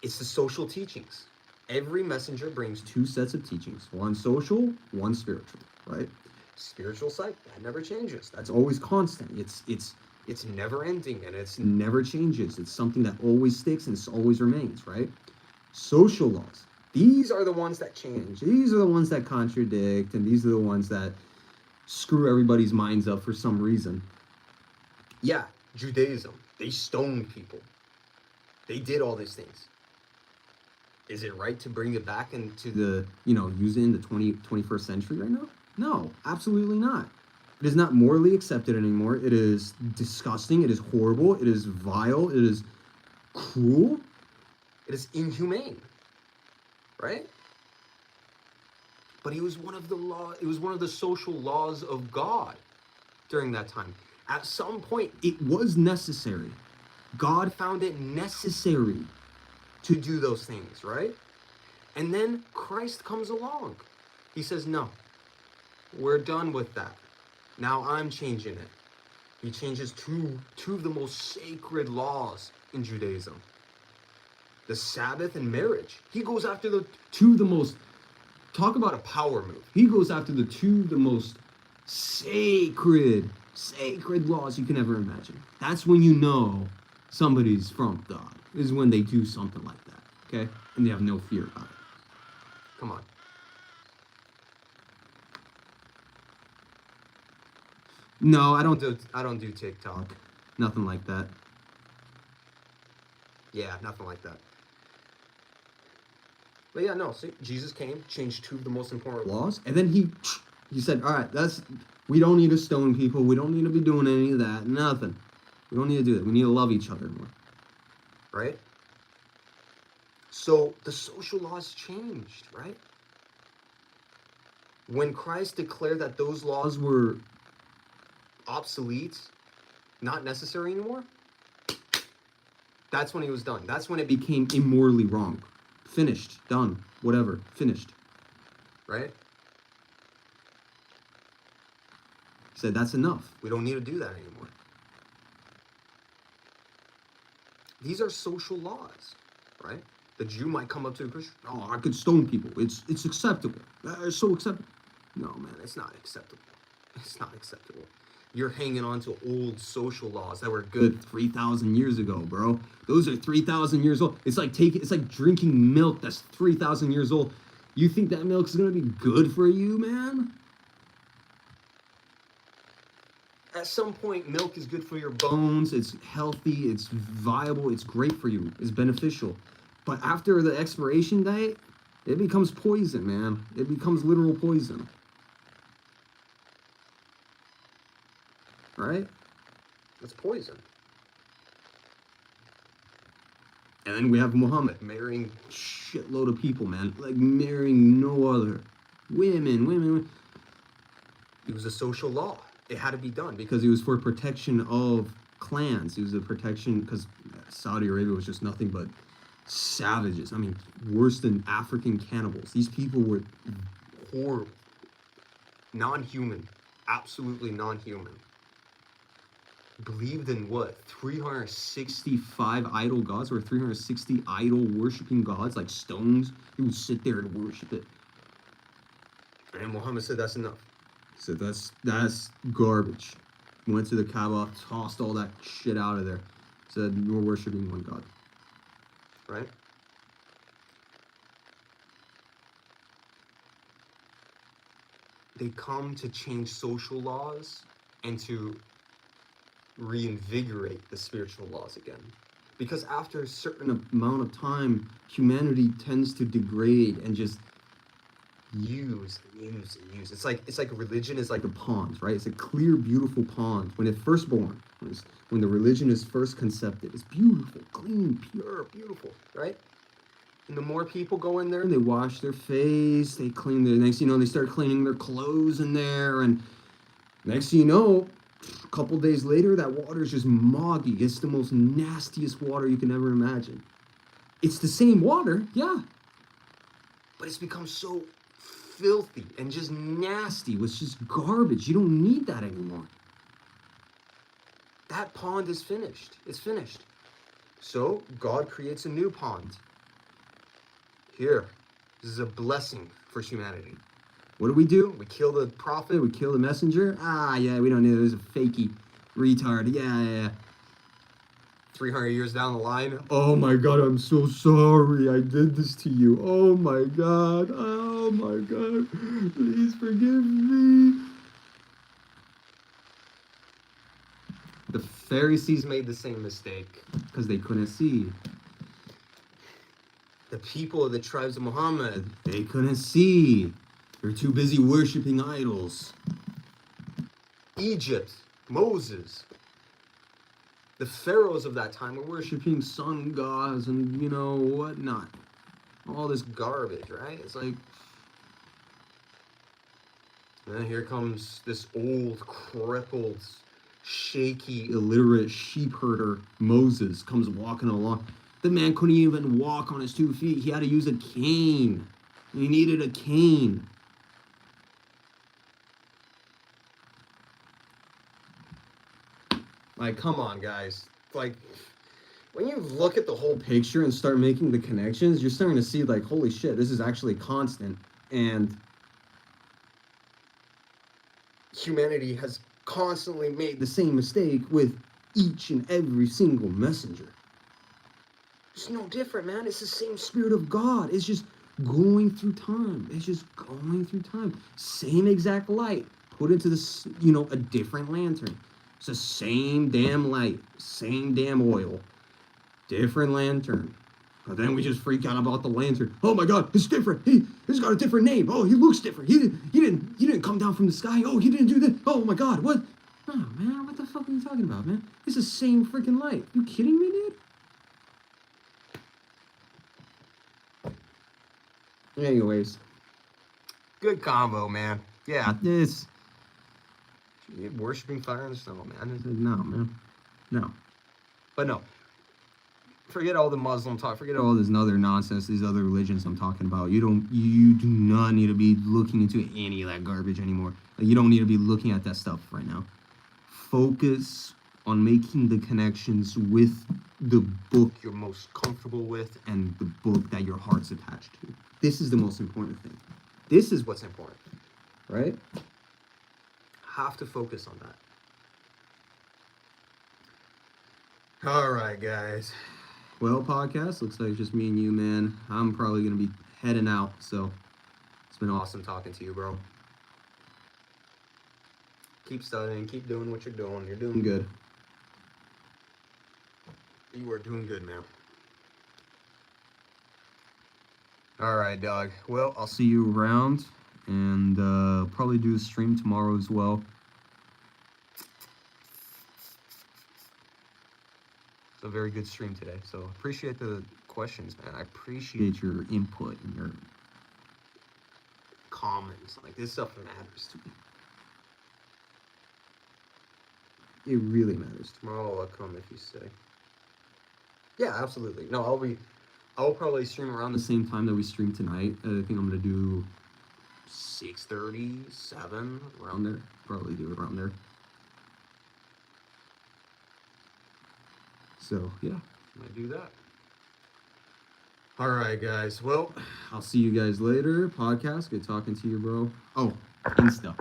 It's the social teachings. Every messenger brings two sets of teachings. One social, one spiritual, right? Spiritual side, that never changes. That's always constant. It's never ending and it's never changes. It's something that always sticks and it always remains, right? Social laws. These are the ones that change. These are the ones that contradict, and these are the ones that screw everybody's minds up for some reason. Yeah, Judaism. They stoned people. They did all these things. Is it right to bring it back into the, use it in the 21st century right now? No, absolutely not. It is not morally accepted anymore. It is disgusting. It is horrible. It is vile. It is cruel. It is inhumane. Right? But it was one of the social laws of God during that time. At some point, it was necessary. God found it necessary to do those things, right? And then Christ comes along. He says, no, we're done with that. Now I'm changing it. He changes two of the most sacred laws in Judaism. The Sabbath and marriage. He goes after talk about a power move. He goes after the most sacred laws you can ever imagine. That's when you know somebody's from God, is when they do something like that, okay? And they have no fear about it. Come on. No, I don't do TikTok. Nothing like that. Yeah, nothing like that. But yeah, no, see, Jesus came, changed two of the most important laws, and then he said, all right, we don't need to stone people. We don't need to be doing any of that. Nothing. We don't need to do that. We need to love each other more. Right? So the social laws changed, right? When Christ declared that those laws were obsolete, not necessary anymore, that's when he was done. That's when it became immorally wrong. Finished, done, whatever, finished. Right? He said, that's enough. We don't need to do that anymore. These are social laws, right? The Jew might come up to a Christian, oh, I could stone people. It's acceptable. It's so acceptable. No, man, it's not acceptable. It's not acceptable. You're hanging on to old social laws that were good 3,000 years ago, bro. Those are 3,000 years old. It's like drinking milk that's 3,000 years old. You think that milk's gonna be good for you, man? At some point, milk is good for your bones. It's healthy. It's viable. It's great for you. It's beneficial. But after the expiration date, it becomes poison, man. It becomes literal poison. Right? It's poison. And then we have Muhammad marrying shitload of people, man. Like marrying no other. Women. It was a social law. It had to be done because it was for protection of clans. It was a protection because Saudi Arabia was just nothing but savages. I mean, worse than African cannibals. These people were horrible. Non-human. Absolutely non-human. Believed in what? 365 idol gods or 360 idol worshipping gods like stones. He would sit there and worship it. And Muhammad said that's enough. He said that's garbage. Went to the Kaaba, tossed all that shit out of there. Said you're worshiping one God. Right? They come to change social laws and to reinvigorate the spiritual laws again. Because after a certain amount of time, humanity tends to degrade and just use. It's like religion is like a pond, right? It's a clear, beautiful pond. When it's first born, when the religion is first concepted, it's beautiful, clean, pure, beautiful, right? And the more people go in there, they wash their face, they clean their, next thing you know, they start cleaning their clothes in there, and next thing you know, a couple days later, that water is just moggy. It's the most nastiest water you can ever imagine. It's the same water, yeah, but it's become so filthy and just nasty. It's just garbage. You don't need that anymore. That pond is finished. It's finished. So God creates a new pond. Here, this is a blessing for humanity. What do? We kill the prophet, we kill the messenger. Ah, yeah, we don't need it. It was a fakey retard. Yeah. 300 years down the line. Oh my God, I'm so sorry. I did this to you. Oh my God. Please forgive me. The Pharisees made the same mistake because they couldn't see. The people of the tribes of Muhammad, they couldn't see. They're too busy worshiping idols. Egypt, Moses, the pharaohs of that time were worshiping sun gods and, whatnot. All this garbage, right? It's like, and then here comes this old, crippled, shaky, illiterate sheep herder, Moses, comes walking along. The man couldn't even walk on his 2 feet. He had to use a cane. He needed a cane. Like, come on, guys. Like, when you look at the whole picture and start making the connections, you're starting to see, like, holy shit, this is actually constant. And humanity has constantly made the same mistake with each and every single messenger. It's no different, man. It's the same Spirit of God. It's just going through time. Same exact light. Put it to this, you know, a different lantern. It's the same damn light, same damn oil, different lantern. But then we just freak out about the lantern. Oh my God, it's different. He's got a different name. Oh, he looks different. He didn't come down from the sky. Oh, he didn't do that. Oh my God, what? Oh man, what the fuck are you talking about, man? It's the same freaking light. You kidding me, dude? Anyways, good combo, man. Yeah, this worshiping fire and snow, man. No, man, no. But no, forget all the Muslim talk. Forget all this other nonsense. These other religions I'm talking about. You do not need to be looking into any of that garbage anymore. Like, you don't need to be looking at that stuff right now. Focus on making the connections with the book you're most comfortable with and the book that your heart's attached to. This is the most important thing. This is what's important, right? Have to focus on that. All right, guys. Well, podcast, looks like it's just me and you, man. I'm probably going to be heading out, so it's been awesome talking to you, bro. Keep studying, keep doing what you're doing. You're doing good. You are doing good, man. All right, dog. Well, I'll see you around, and probably do a stream tomorrow as well. It's a very good stream today, so appreciate the questions, man. I appreciate your input and your comments. Like, this stuff matters to me. It really matters. Tomorrow I'll come if you say. Yeah, absolutely. No, I'll probably stream around the same time that we stream tonight. I think I'm gonna do 6:30, 7, around there. Probably do it around there. So yeah, I'm gonna do that. All right, guys. Well, I'll see you guys later. Podcast. Good talking to you, bro. Oh, Insta.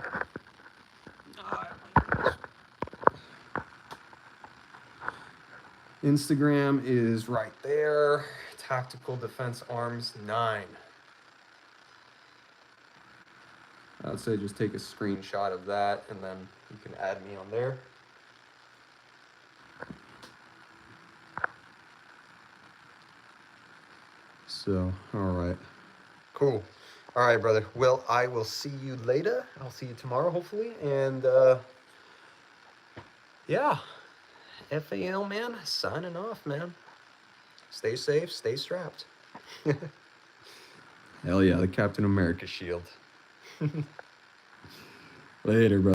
Instagram is right there. Tactical Defense Arms 9. I'd say just take a screenshot of that and then you can add me on there. So, all right. Cool. All right, brother. Well, I will see you later. I'll see you tomorrow, hopefully. And yeah. FAL, man, signing off, man. Stay safe, stay strapped. Hell yeah, the Captain America shield. Later, bro.